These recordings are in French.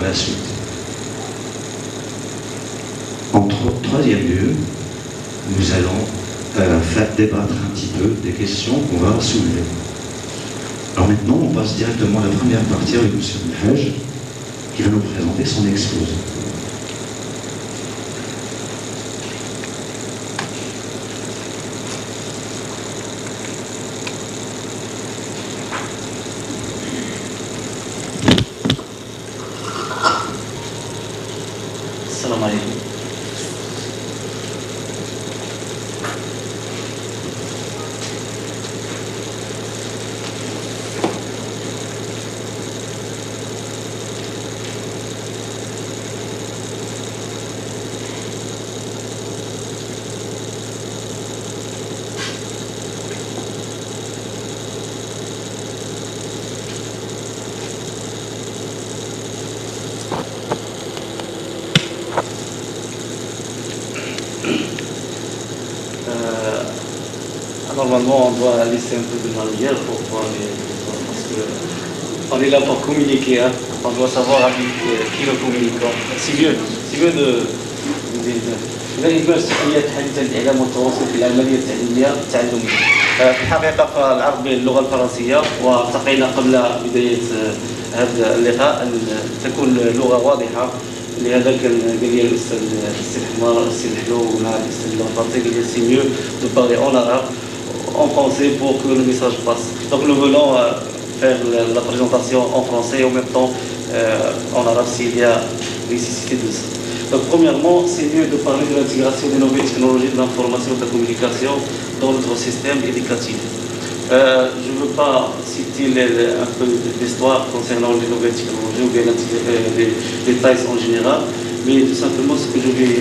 la suite. En troisième lieu, nous allons faire débattre un petit peu des questions qu'on va soulever. Alors maintenant, on passe directement à la première partie avec M. Belhaj, qui va nous présenter son exposé. Salam alaikum. Normalement, on doit laisser un peu de lumière pour voir parce qu'on est là pour communiquer, hein. On doit savoir avec qui le communiquant. C'est mieux de إذا إجمال السؤاليات حديثة الإعلام والتواصل في العملية التعليمية التعلمية. في الحقيقة فالعربية اللغة الفرنسية واتفقنا قبل بداية هذا اللقاء أن تكون لغة واضحة. لهذا كان قال لي الأستاذ حمار السي حلو مع الأستاذ لافرنسي قال لي سي ميو دو بارلي أون arabe en français pour que le message passe. Donc nous voulons faire la présentation en français et en même temps en arabe s'il y a nécessité de ça. Donc premièrement, c'est mieux de parler de l'intégration des nouvelles technologies de l'information et de la communication dans notre système éducatif. Je ne veux pas citer un peu d'histoire concernant les nouvelles technologies ou bien les détails en général, mais tout simplement ce que je vais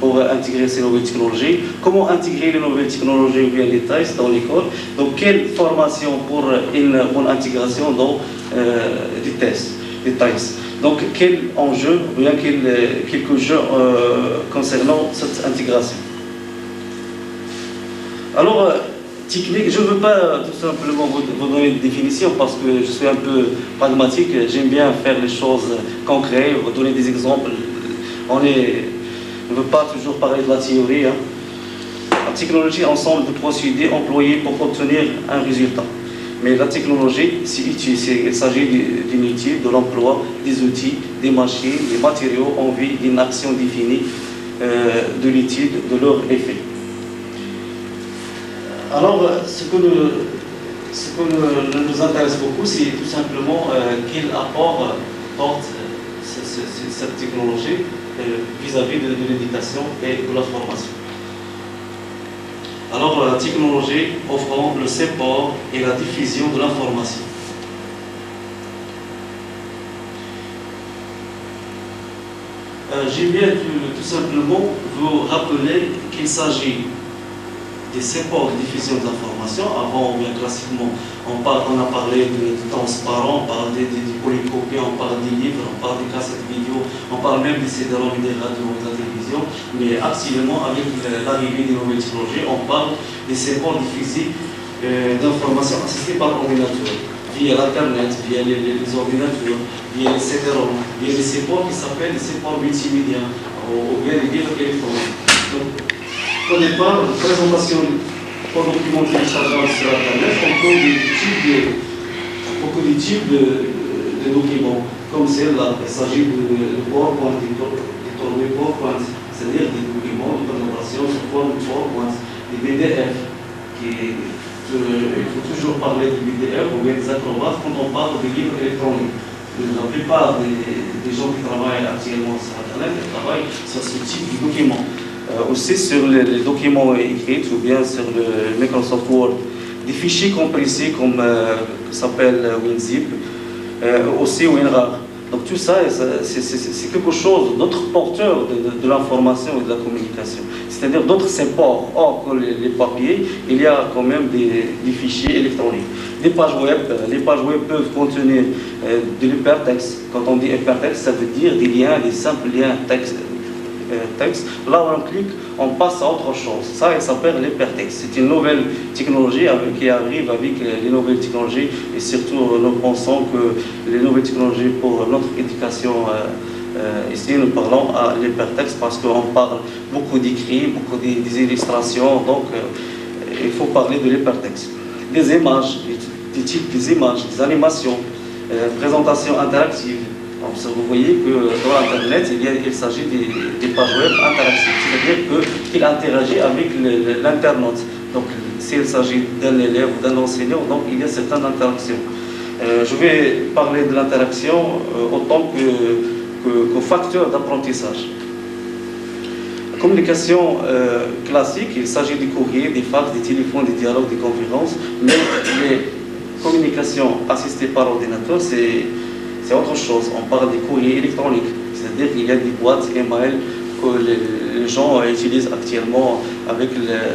pour intégrer ces nouvelles technologies, comment intégrer les nouvelles technologies ou bien les TAIS dans l'école, donc quelle formation pour une bonne intégration dans les tests, les TAIS. Donc quel enjeu ou bien quelques jeux concernant cette intégration. Alors, technique, je ne veux pas tout simplement vous donner une définition parce que je suis un peu pragmatique, j'aime bien faire les choses concrètes, vous donner des exemples. On ne veut pas toujours parler de la théorie. Hein. La technologie, ensemble de procédés employés pour obtenir un résultat. Mais la technologie, il s'agit d'une outil, de l'emploi, des outils, des machines, des matériaux en vue d'une action définie de l'étude de leur effet. Alors, ce que nous intéresse beaucoup, c'est tout simplement quel apport porte cette technologie vis-à-vis de l'éducation et de la formation. Alors, la technologie offrant le support et la diffusion de l'information. J'aime bien tout simplement vous rappeler qu'il s'agit des supports de diffusion de l'information. Avant, bien classiquement, on a parlé de transparent, on parle des polycopiés, on parle des livres, on parle des cassettes vidéo, on parle même des CD-ROM, des radios, de la télévision. Mais actuellement, avec l'arrivée des nouvelles technologies, on parle des supports diffusés d'informations assistées par ordinateur, via l'Internet, via les ordinateurs, via les CD-ROM, via les supports qui s'appellent des supports multimédia, ou bien les livres électroniques. Au départ, la présentation pour documents téléchargeables sur Internet, on trouve beaucoup de types de documents, comme celle-là. Il s'agit de PowerPoint, des tournées PowerPoint, c'est-à-dire des documents de présentation sous forme de PowerPoint, des PDF. Il faut toujours parler de PDF ou bien des acrobates quand on parle de livres électroniques. La plupart des gens qui travaillent actuellement sur Internet travaillent sur ce type de documents. Aussi sur les documents écrits ou bien sur le Microsoft Word, des fichiers compressés comme s'appelle WinZip, aussi WinRAR. Donc tout ça, c'est quelque chose d'autre porteur de l'information et de la communication, c'est-à-dire d'autres supports. Or que les papiers, il y a quand même des fichiers électroniques. Des pages web, les pages web peuvent contenir de l'hypertexte. Quand on dit hypertexte, ça veut dire des liens, des simples liens texte. Là où on clique, on passe à autre chose. Ça, il s'appelle l'hypertexte. C'est une nouvelle technologie qui arrive avec les nouvelles technologies, et surtout nous pensons que les nouvelles technologies pour notre éducation, ici nous parlons à l'hypertexte parce qu'on parle beaucoup d'écrits, beaucoup des illustrations, donc il faut parler de l'hypertexte. Des images, des types des images, des animations, présentation interactive. Donc, vous voyez que dans Internet, il s'agit des pages web interactives, c'est-à-dire qu'il interagit avec l'internaute. Donc, s'il s'agit d'un élève ou d'un enseignant, donc il y a certaines interactions. Je vais parler de l'interaction autant que facteur d'apprentissage. La communication classique, il s'agit des courriers, des fax, des téléphones, des dialogues, des conférences, mais les communications assistées par ordinateur, c'est autre chose. On parle des courriers électroniques, c'est-à-dire qu'il y a des boîtes email que les gens utilisent actuellement.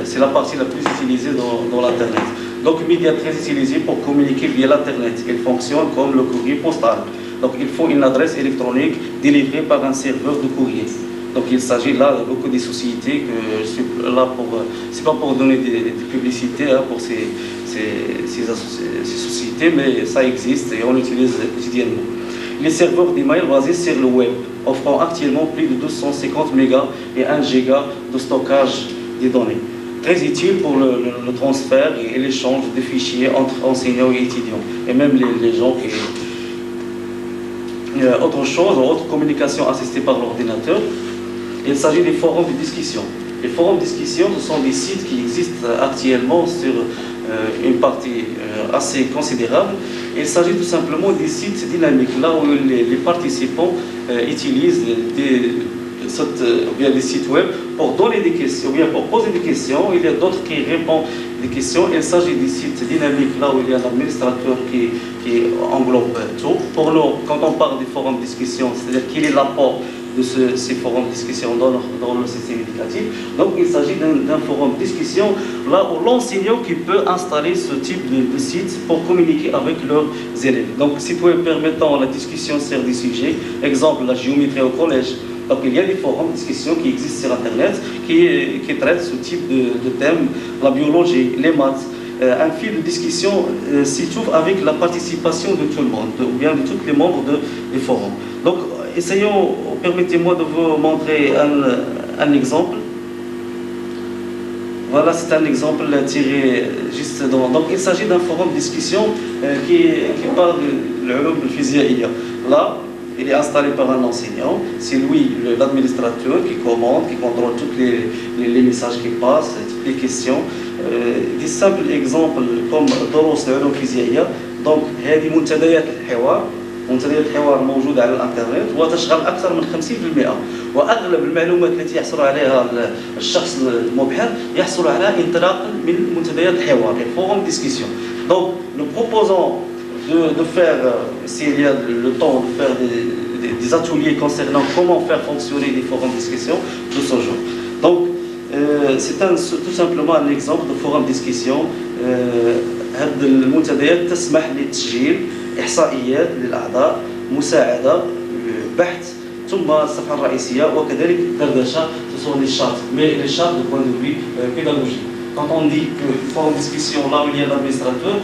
C'est la partie la plus utilisée dans l'Internet. Donc, le média très utilisé pour communiquer via l'Internet. Il fonctionne comme le courrier postal. Donc, il faut une adresse électronique délivrée par un serveur de courrier. Donc, il s'agit là de beaucoup de sociétés que je suis là pour. C'est pas pour donner des publicités pour ces sociétés, mais ça existe et on l'utilise quotidiennement. Les serveurs d'email basés sur le web offrant actuellement plus de 250 mégas et 1 giga de stockage des données. Très utile pour le transfert et l'échange de fichiers entre enseignants et étudiants, et même les gens qui. Autre chose, autre communication assistée par l'ordinateur, il s'agit des forums de discussion. Les forums de discussion, ce sont des sites qui existent actuellement sur une partie assez considérable. Il s'agit tout simplement des sites dynamiques, là où les participants utilisent des sites web pour donner des questions, ou bien pour poser des questions. Il y a d'autres qui répondent des questions. Il s'agit des sites dynamiques, là où il y a un administrateur qui englobe tout. Pour nous, quand on parle des forums de discussion, c'est-à-dire quel est l'apport de ces forums de discussion dans le système éducatif. Donc il s'agit d'un forum de discussion là où l'enseignant qui peut installer ce type de site pour communiquer avec leurs élèves. Donc site web permettant la discussion sur des sujets, exemple la géométrie au collège. Donc il y a des forums de discussion qui existent sur Internet qui traitent ce type de thèmes, la biologie, les maths. Un fil de discussion s'y trouve avec la participation de tout le monde, ou bien de tous les membres des forums. Donc essayons, permettez-moi de vous montrer un exemple. Voilà, c'est un exemple tiré juste dans. Donc il s'agit d'un forum de discussion qui parle de l'ulum al-fiziaïa. Là, il est installé par un enseignant, c'est lui l'administrateur qui commande, qui contrôle tous les messages qui passent, toutes les questions. Des simples exemples comme دروس العلوم الفيزيائية. Donc هذه منتديات الحوار. منتديات الحوار موجودة على الانترنت وتشغل أكثر من 50%، وأغلب المعلومات التي يحصل عليها الشخص المبحر يحصل عليها انطلاقا من منتديات الحوار، les forums de discussion. Donc nous proposons de faire, s'il y a le temps, de faire des ateliers concernant comment faire fonctionner des forums de discussion de ce genre. Donc c'est tout simplement un exemple de forum de discussion. هذه المنتديات تسمح لتسجيل إحصائيات للأعضاء، مساعدة، بحث، ثم الصفحة الرئيسية وكذلك دردشة. Ce sont les chartes, mais les chartes de point de vue pédagogique. Quand on dit que forum de discussion, là où il y a l'administrateur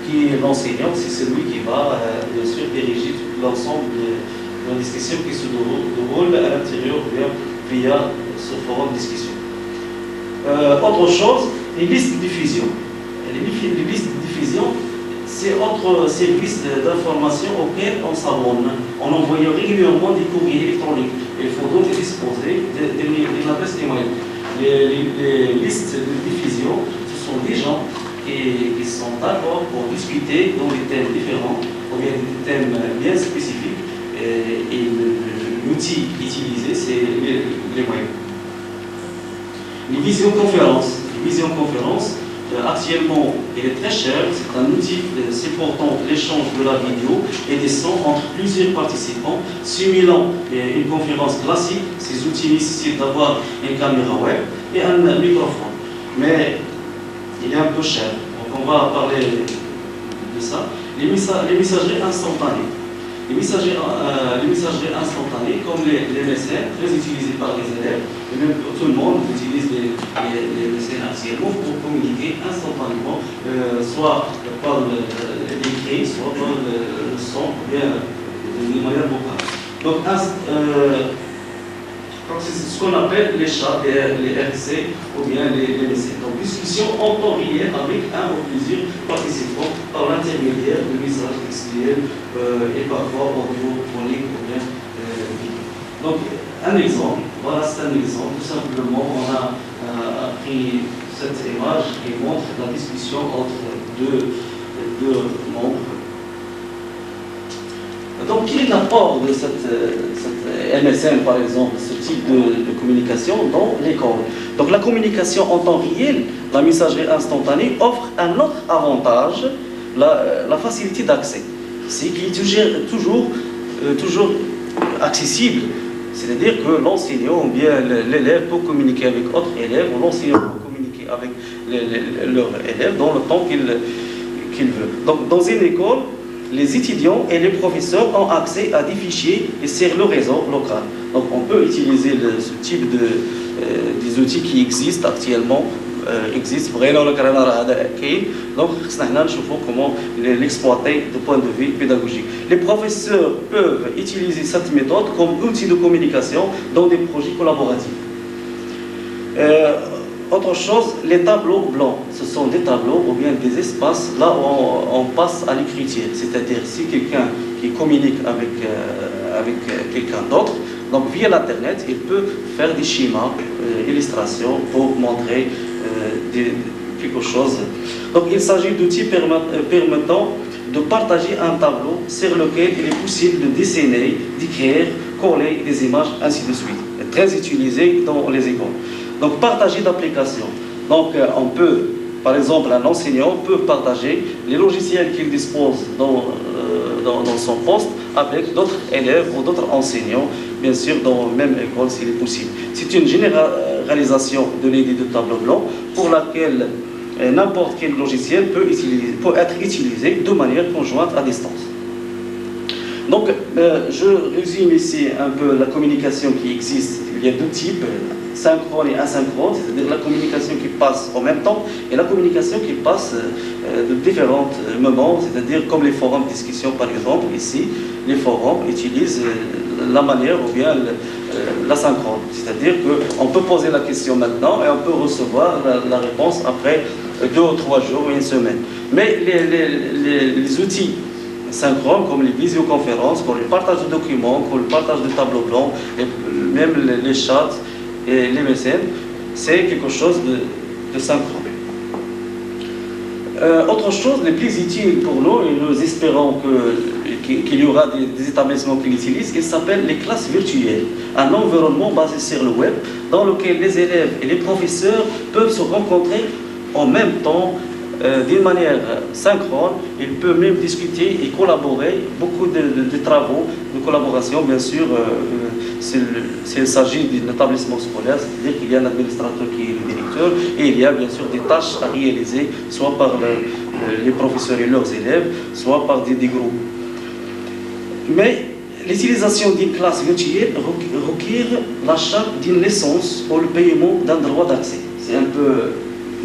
qui est l'enseignant, c'est celui qui va bien sûr diriger tout l'ensemble de la discussion qui se déroule à l'intérieur via ce forum de discussion. Autre chose, les listes de diffusion. Les listes de diffusion, c'est autre service d'information auquel on s'abonne. On envoie régulièrement des courriers électroniques. Il faut donc disposer d'une adresse email. Les listes de diffusion, ce sont des gens qui sont d'accord pour discuter dans des thèmes différents, ou bien des thèmes bien spécifiques. Et l'outil utilisé, c'est les moyens. Les visioconférences. Actuellement, il est très cher. C'est un outil supportant l'échange de la vidéo et des sons entre plusieurs participants, simulant une conférence classique. Ces outils nécessitent d'avoir une caméra web et un microphone. Mais il est un peu cher. Donc on va parler de ça. Les messageries instantanées. les messageries instantanées, comme les MSN, très utilisés par les élèves, et même tout le monde utilise les MSN actuellement pour communiquer instantanément, soit par l'écrit, soit par le son, ou bien de manière vocale. Donc, c'est ce qu'on appelle les chats, les RC ou bien les MSN. Donc, discussion en temps réel avec un ou plusieurs participants par l'intermédiaire de messages textuels et parfois audio, phonique ou bien vidéo. Donc, un exemple, voilà, c'est un exemple. Tout simplement, on a pris cette image qui montre la discussion entre deux membres. Donc, quel est l'apport de cette MSN, par exemple, ce type de communication dans l'école? Donc, la communication en temps réel, la messagerie instantanée, offre un autre avantage, la facilité d'accès. C'est qu'il est toujours accessible. C'est-à-dire que l'enseignant ou bien l'élève peut communiquer avec d'autres élèves, ou l'enseignant peut communiquer avec leurs élèves dans le temps qu'il veut. Donc, dans une école, les étudiants et les professeurs ont accès à des fichiers et sur le réseau local. Donc on peut utiliser ce type des outils qui existent actuellement, vraiment le canal. Donc nous comment l'exploiter du point de vue pédagogique. Les professeurs peuvent utiliser cette méthode comme outil de communication dans des projets collaboratifs. Autre chose, les tableaux blancs, ce sont des tableaux ou bien des espaces là où on passe à l'écriture. C'est-à-dire si quelqu'un qui communique avec quelqu'un d'autre, donc via l'internet, il peut faire des schémas, illustrations pour montrer quelque chose. Donc il s'agit d'outils permettant de partager un tableau sur lequel il est possible de dessiner, d'écrire, coller des images, ainsi de suite. Très utilisé dans les écoles. Donc, partager d'applications. Donc, on peut, par exemple, un enseignant peut partager les logiciels qu'il dispose dans son poste avec d'autres élèves ou d'autres enseignants, bien sûr, dans la même école s'il est possible. C'est une généralisation de l'idée de tableau blanc pour laquelle n'importe quel logiciel peut être utilisé de manière conjointe à distance. Donc, je résume ici un peu la communication qui existe. Il y a deux types, synchrone et asynchrone, c'est-à-dire la communication qui passe en même temps et la communication qui passe de différents moments, c'est-à-dire comme les forums de discussion par exemple. Ici, les forums utilisent la manière ou bien l'asynchrone, c'est-à-dire qu'on peut poser la question maintenant et on peut recevoir la réponse après 2 ou 3 jours ou une semaine. Mais les outils synchrones comme les visioconférences, comme le partage de documents, comme le partage de tableaux blancs, et même les chats et les MSN, c'est quelque chose de synchrone. Autre chose, les plus utiles pour nous, et nous espérons qu'il y aura des établissements qui l'utilisent, qui s'appellent les classes virtuelles, un environnement basé sur le web dans lequel les élèves et les professeurs peuvent se rencontrer en même temps, d'une manière synchrone. Ils peuvent même discuter et collaborer, beaucoup de travaux de collaboration, bien sûr, s'il s'agit d'un établissement scolaire, c'est-à-dire qu'il y a un administrateur qui est le directeur et il y a bien sûr des tâches à réaliser, soit par les professeurs et leurs élèves, soit par des groupes. Mais l'utilisation d'une classe virtuelle requiert l'achat d'une licence ou le paiement d'un droit d'accès. C'est un peu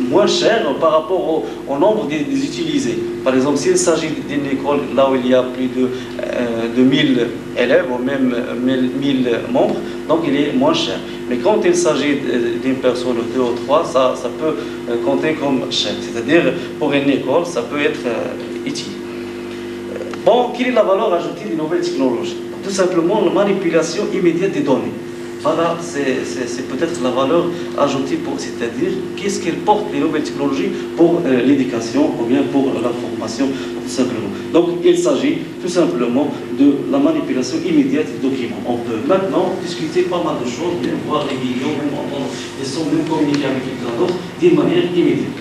moins cher par rapport au nombre des utilisés. Par exemple, s'il s'agit d'une école là où il y a plus de 1000 élèves ou même 1000 membres, donc il est moins cher. Mais quand il s'agit d'une personne ou 2 ou 3, ça peut compter comme cher. C'est-à-dire, pour une école, ça peut être utile. Bon, quelle est la valeur ajoutée des nouvelles technologies? Tout simplement, la manipulation immédiate des données. Voilà, c'est peut-être la valeur ajoutée, c'est-à-dire qu'est-ce qu'elle porte les nouvelles technologies pour l'éducation ou bien pour la formation, tout simplement. Donc, il s'agit tout simplement de la manipulation immédiate des documents. On peut maintenant discuter pas mal de choses, même voir les vidéos, même entendre les sons, même communiquer avec quelqu'un d'autre d'une manière immédiate.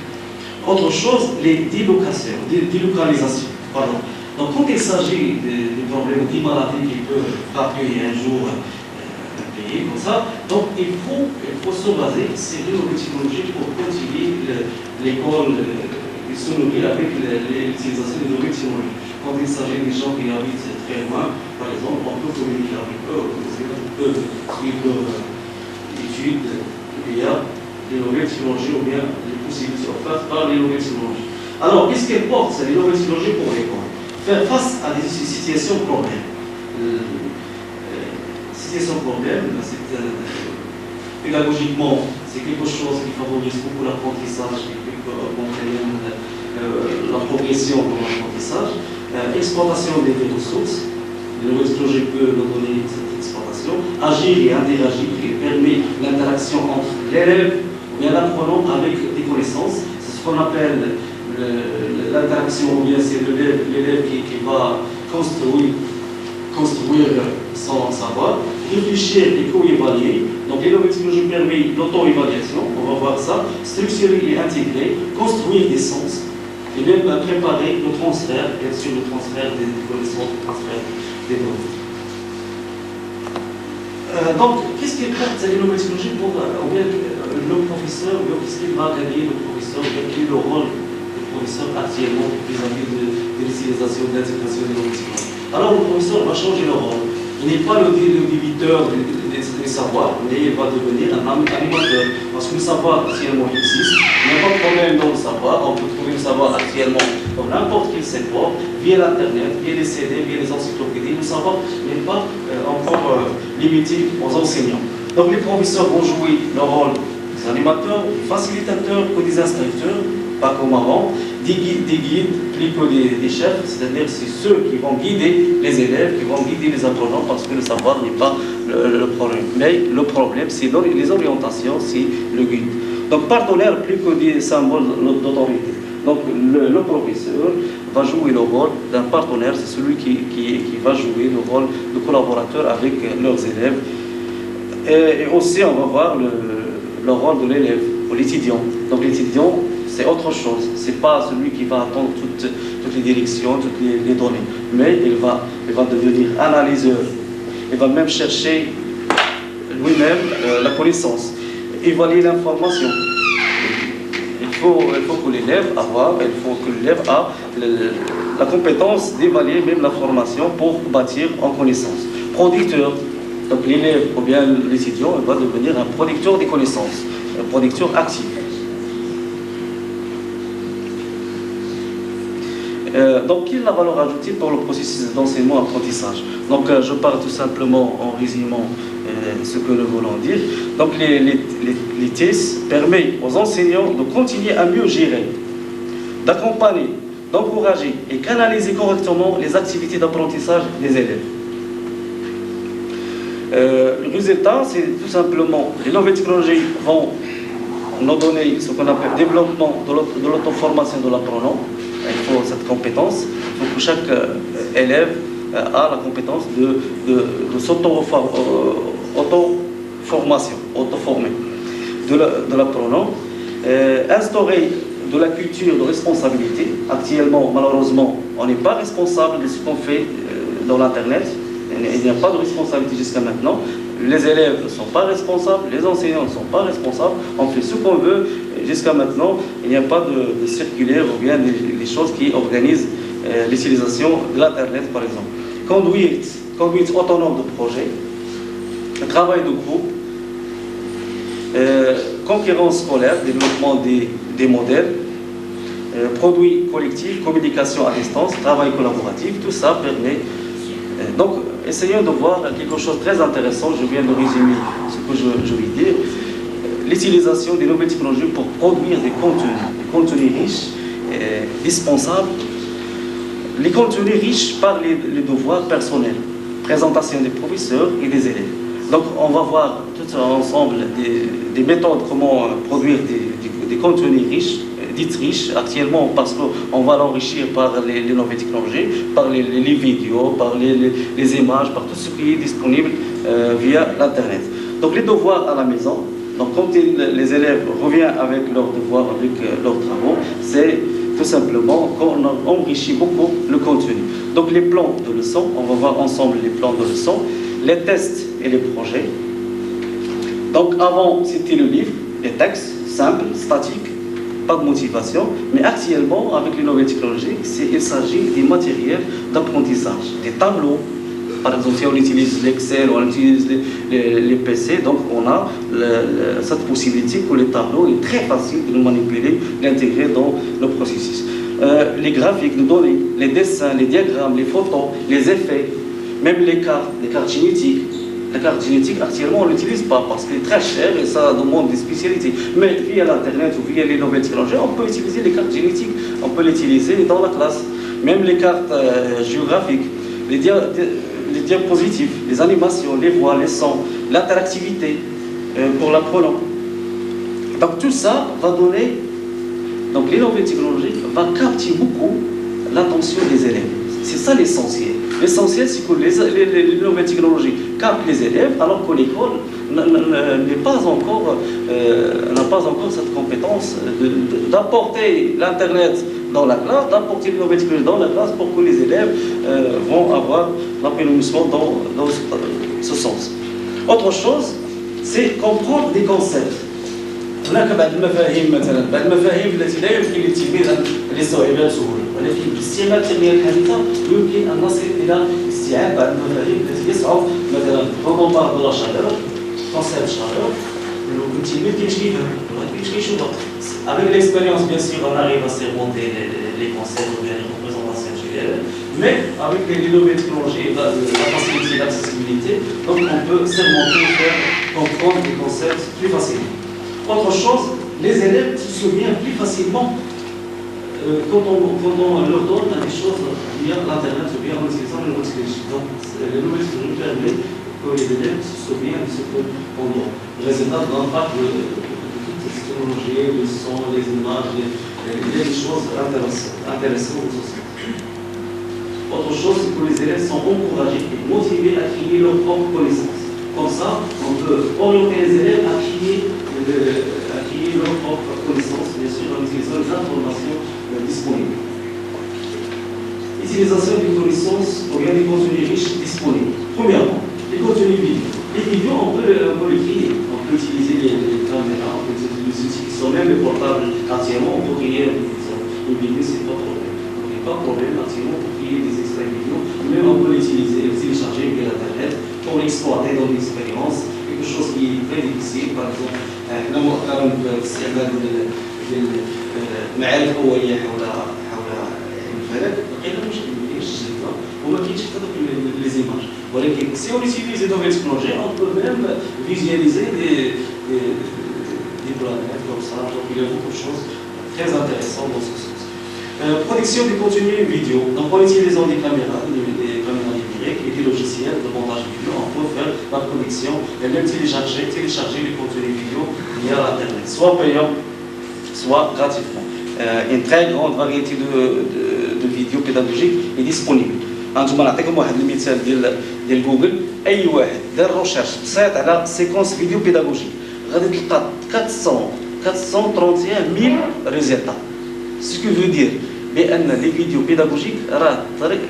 Autre chose, les délocalisations. Pardon. Donc, quand il s'agit des problèmes de maladies qui peuvent frapper un jour comme ça, donc il faut se baser sur les nouvelles technologies pour continuer l'école avec l'utilisation des nouvelles technologies. quand il s'agit des gens qui habitent très loin, par exemple, on peut communiquer avec eux, on peut suivre leur étude via les nouvelles technologies ou bien les possibilités offertes par les nouvelles technologies. Alors, qu'est-ce qu'elles portent, ces nouvelles technologies pour l'école? Faire face à des situations problèmes. Situation problème, pédagogiquement, c'est quelque chose qui favorise beaucoup l'apprentissage, qui peut augmenter la progression dans l'apprentissage. Exploitation des ressources, les nouvelles technologies peuvent nous donner cette exploitation. Agir et interagir, qui permet l'interaction entre l'élève ou bien l'apprenant avec des connaissances. C'est ce qu'on appelle l'interaction, ou bien c'est l'élève qui va construire son savoir, réfléchir et co-évaluer. Donc les nouvelles technologies permettent l'auto-évaluation, on va voir ça, structurer et intégrer, construire des sens, et même préparer le transfert, bien sûr le transfert des connaissances, le transfert des données. Donc, qu'est-ce qui porte les nouvelles technologies pour le professeur, ou qu'est-ce qu'il va gagner le professeur, ou quel est le rôle du professeur actuellement vis-à-vis de l'utilisation, de l'intégration des nouvelles technologies? Alors le professeur va changer le rôle. Il n'est pas le débiteur des savoirs, mais il va devenir un animateur. Parce que le savoir actuellement existe, il n'y a pas de problème dans le savoir. On peut trouver le savoir actuellement dans n'importe quel support, via l'Internet, via les CD, via les encyclopédies. Le savoir n'est pas encore limité aux enseignants. Donc les professeurs vont jouer le rôle des animateurs, des facilitateurs ou des instructeurs, pas comme avant, des guides plutôt des chefs, c'est-à-dire c'est ceux qui vont guider les élèves, qui vont guider les apprenants, parce que le savoir n'est pas le problème. Mais le problème, c'est les orientations, c'est le guide. Donc partenaire plus que des symboles d'autorité. Donc le professeur va jouer le rôle d'un partenaire, c'est celui qui va jouer le rôle de collaborateur avec leurs élèves. Et aussi, on va voir le rôle de l'élève, ou l'étudiant. Donc l'étudiant, c'est autre chose. Ce n'est pas celui qui va attendre toutes les directions, toutes les données. Mais il va devenir analyseur. Il va même chercher lui-même la connaissance, évaluer l'information. Il faut que l'élève ait la compétence d'évaluer même l'information pour bâtir en connaissance. Producteur. Donc l'élève ou bien l'étudiant va devenir un producteur des connaissances, un producteur actif. Donc, quelle est la valeur ajoutée pour le processus d'enseignement-apprentissage? Donc, je parle tout simplement en résumant ce que nous voulons dire. Donc, les TIS permettent aux enseignants de continuer à mieux gérer, d'accompagner, d'encourager et canaliser correctement les activités d'apprentissage des élèves. Le résultat, c'est tout simplement les nouvelles technologies vont nous donner ce qu'on appelle développement de l'auto-formation de l'apprenant. Il faut cette compétence, il faut que chaque élève a la compétence de s'auto-formation, auto-former de l'apprenant, instaurer de la culture de responsabilité. Actuellement, malheureusement, on n'est pas responsable de ce qu'on fait dans l'Internet. Il n'y a pas de responsabilité jusqu'à maintenant. Les élèves ne sont pas responsables, les enseignants ne sont pas responsables. On fait ce qu'on veut. Jusqu'à maintenant, il n'y a pas de circulaire ou bien des choses qui organisent l'utilisation de l'Internet, par exemple. Conduite autonome de projet, travail de groupe, concurrence scolaire, développement des modèles, produits collectifs, communication à distance, travail collaboratif, tout ça permet. Donc, essayons de voir quelque chose de très intéressant. Je viens de résumer ce que je vais dire. L'utilisation des nouvelles technologies pour produire des contenus riches, dispensables. Les contenus riches par les devoirs personnels, présentation des professeurs et des élèves. Donc on va voir tout ensemble des méthodes comment produire des contenus riches, dites riches actuellement, parce qu'on va l'enrichir par les nouvelles technologies, par les vidéos, par les images, par tout ce qui est disponible via l'Internet. Donc les devoirs à la maison. Donc quand les élèves reviennent avec leurs devoirs, avec leurs travaux, c'est tout simplement qu'on enrichit beaucoup le contenu. Donc les plans de leçons, on va voir ensemble les plans de leçons, les tests et les projets. Donc avant c'était le livre, les textes simples, statiques, pas de motivation. Mais actuellement, avec les nouvelles technologies, il s'agit des matériels d'apprentissage, des tableaux. Par exemple, si on utilise l'Excel, on utilise les PC, donc on a cette possibilité que les tableaux est très facile de nous manipuler, d'intégrer dans le processus. Les graphiques de données, les dessins, les diagrammes, les photos, les effets, même les cartes génétiques. La carte génétique, actuellement, on ne l'utilise pas parce qu'elle est très chère et ça demande des spécialités. Mais via l'Internet ou via les nouvelles technologies, on peut utiliser les cartes génétiques, on peut l'utiliser dans la classe. Même les cartes géographiques, les diapositives, les animations, les voix, les sons, l'interactivité pour l'apprenant. Donc tout ça va donner, donc les nouvelles technologies vont capter beaucoup l'attention des élèves. C'est ça l'essentiel. L'essentiel, c'est que les nouvelles technologies captent les élèves, alors que l'école n'a pas encore cette compétence d'apporter l'Internet dans la classe, d'apporter les nouvelles technologies dans la classe pour que les élèves vont avoir l'épanouissement dans ce sens. Autre chose, c'est comprendre des concepts. هناك بعض المفاهيم مثلا بعض المفاهيم التي لا يمكن للتلميذ ان يستوعبها بسهوله، ولكن باستعمال التقنيه الحديثه يمكن ان نصل الى استيعاب بعض المفاهيم التي يصعب مثلا ربما لا شالeur concept chaleur التلميذ كيمشي يفهم كيمشي يشوفها. Avec l'expérience, bien sûr, on arrive à surmonter les concepts ou bien les représentations visuelles, mais avec les nouvelles technologies, la facilité, l'accessibilité, donc on peut surmonter et faire comprendre les concepts plus facilement. Autre chose, les élèves se souviennent plus facilement quand on leur donne des choses via l'Internet ou bien en utilisant les nouvelles technologies. Donc, les nouvelles technologies permettent que les élèves se souviennent de ce qu'on donne. Le résultat de l'impact de toutes ces technologies, le son, les images, les choses intéressantes aussi. Autre chose, c'est que les élèves sont encouragés et motivés à créer leurs propres connaissances. Comme ça, on peut orienter les élèves à créer leurs propres connaissances, bien sûr, en utilisant les informations disponibles. Utilisation des connaissances ou bien des contenus riches disponibles. Premièrement, les contenus vidéo. Les vidéos, on peut les créer. On peut utiliser les caméras, on peut utiliser les outils qui sont même les portables. Actuellement, on peut créer une vidéo, c'est pas de problème. Donc, il n'y a pas de problème actuellement pour créer des extraits vidéo. Même on peut l'utiliser, les télécharger via Internet pour l'exploiter dans l'expérience. Quelque chose qui est très difficile, par exemple, احنا مؤخرا باستعمال المعارف الاوليه حول الفلك لقينا مش كاينش الجدوى وما كاينش حتى لي زيماج ولكن si on utilise les nouvelles technologies on peut même visualiser des planètes comme ça. Donc il y a beaucoup de choses très intéressantes dans ce sens. Production du contenu vidéo. Donc en utilisant des caméras numériques et des logiciels de montage vidéo, on peut faire la production et même télécharger les contenus vidéo via Internet, soit payant, soit gratuitement. Une très grande variété de vidéos pédagogiques est disponible. انتم نعطيكم واحد المثال ديال جوجل. اي واحد دار ريشيرش بسيط على سيكونس فيديو بيداغوجي غادي تلقى 431,000 ريزلتا. Ce qui veut dire بأن les vidéos pédagogiques,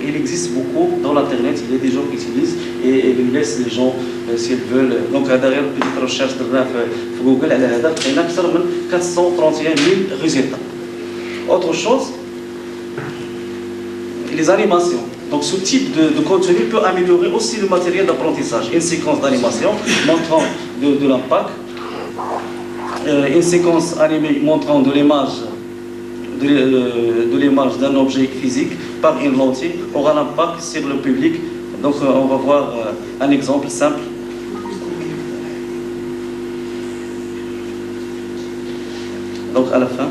il existe beaucoup dans l'internet, il y a des gens qui utilisent et ils laissent les gens s'ils veulent. Donc derrière une petite recherche de Google, elle a أكثر من 431,000 résultats. Autre chose, les animations. Donc ce type de contenu peut améliorer aussi le matériel d'apprentissage. Une séquence d'animation montrant de l'impact, une séquence animée montrant de l'image d'un objet physique par une lentille aura l'impact sur le public. Donc on va voir un exemple simple. Donc à la fin.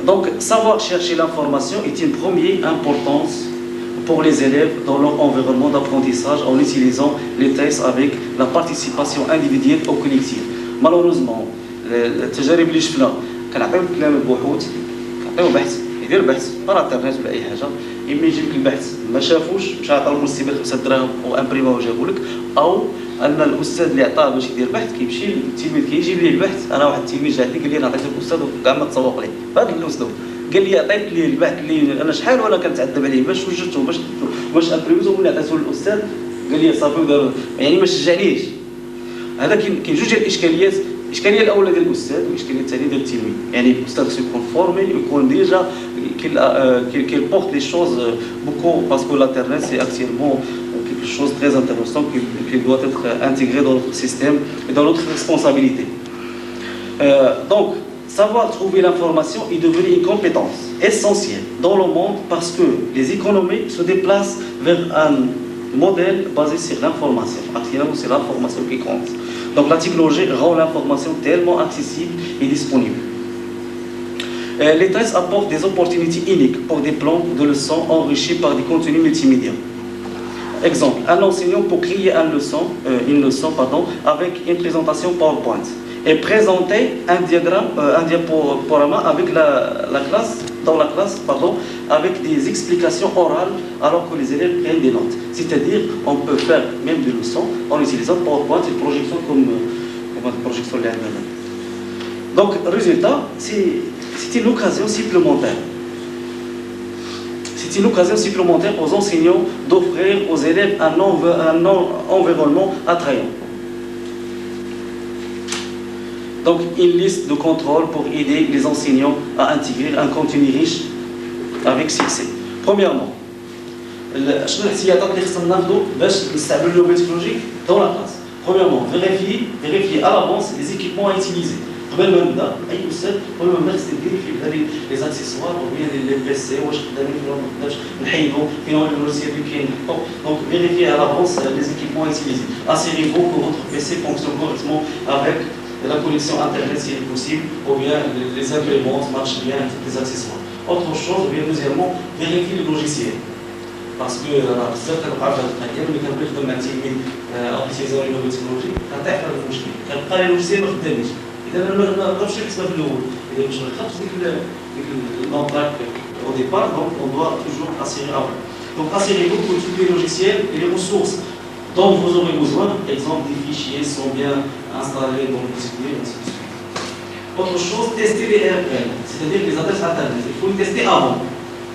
Donc savoir chercher l'information est une première importance pour les élèves dans leur environnement d'apprentissage en utilisant les tests avec la participation individuelle ou collective. Malheureusement, التجارب اللي شفنا كنعطيو الكلام البحوث كنعطيو بحث يدير بحث على الانترنت ولا اي حاجه اما يجيب لك البحث ما شافوش مشى عطى المستبد 5 دراهم وامبريمه وجابو لك او ان الاستاذ اللي عطاه باش يدير بحث كيمشي للتلميذ كيجيب ليه البحث. انا واحد التلميذ جا عندي قال لي انا عطيت الاستاذ وكاع ما تسوق ليه بهذا الاسلوب قال لي عطيت ليه البحث اللي انا شحال وانا كنتعذب عليه باش وجدته باش امبريميته وملي عطيته للاستاذ قال لي صافي ودار يعني ما شجعنيش. هذا كاين جوج ديال الاشكاليات الاشكاليه الاولى ديال الاستاذ والاشكاليه الثانيه ديال التلميذ. يعني الاستاذ خصو يكون فورمي ويكون ديجا qu'il porte les choses beaucoup parce que l'internet c'est actuellement quelque chose de très intéressant qui doit être intégré dans notre système et dans notre responsabilité. Donc savoir trouver l'information est devenu une compétence essentielle dans le monde parce que les économies se déplacent vers un modèle basé sur l'information. Actuellement, c'est l'information qui compte. Donc la technologie rend l'information tellement accessible et disponible. Les tests apportent des opportunités uniques pour des plans de leçons enrichis par des contenus multimédia. Exemple, un enseignant peut créer une leçon avec une présentation PowerPoint et présenter un diaporama avec la classe, avec des explications orales alors que les élèves prennent des notes. C'est-à-dire, on peut faire même des leçons en utilisant PowerPoint et projection comme projection de l'Internet. Donc, résultat, c'est une occasion supplémentaire. C'est une occasion supplémentaire aux enseignants d'offrir aux élèves un environnement attrayant. Donc, une liste de contrôle pour aider les enseignants à intégrer un contenu riche avec succès. Premièrement, شنو الاحتياطات اللي خصنا ناخذوا باش نستعملوا اللغه التكنولوجية dans la classe. Premièrement, vérifier à l'avance les équipements à utiliser. قبل ما نبدا اي استاذ قبل ما نبدا خصني نفيريفي بهذه لي زاكسيسوار او بيان لي بيسي واش خدامين ولا ما خدامش نحيدو فين هو اللوجيسيال اللي كاين نحطو. Donc vérifier à l'avance les équipements à utiliser. Assurez-vous que votre PC fonctionne correctement avec la connexion internet si possible ou bien les imprimantes marchent bien avec les accessoires. Autre chose, bien deuxièmement, vérifier le logiciel. Parce que certaines parties de القضيه ملي كنبغي نخدم مع تلميذ او كيتيزاو لي تكنولوجي كنطيح في هذا المشكل كنلقى لي لوجيسيال ما خداميش. إذا ما نقدرش نحسبها في الأول. إذا باش نخلص ديك l'embarque au départ, donc on doit toujours assurer avant. Donc assurez-vous que tous les logiciels et les ressources dont vous aurez besoin, exemple des fichiers, sont bien installés dans le disque dur, ainsi de suite. Autre chose, tester les URL, c'est-à-dire les adresses internet. Il faut les tester avant.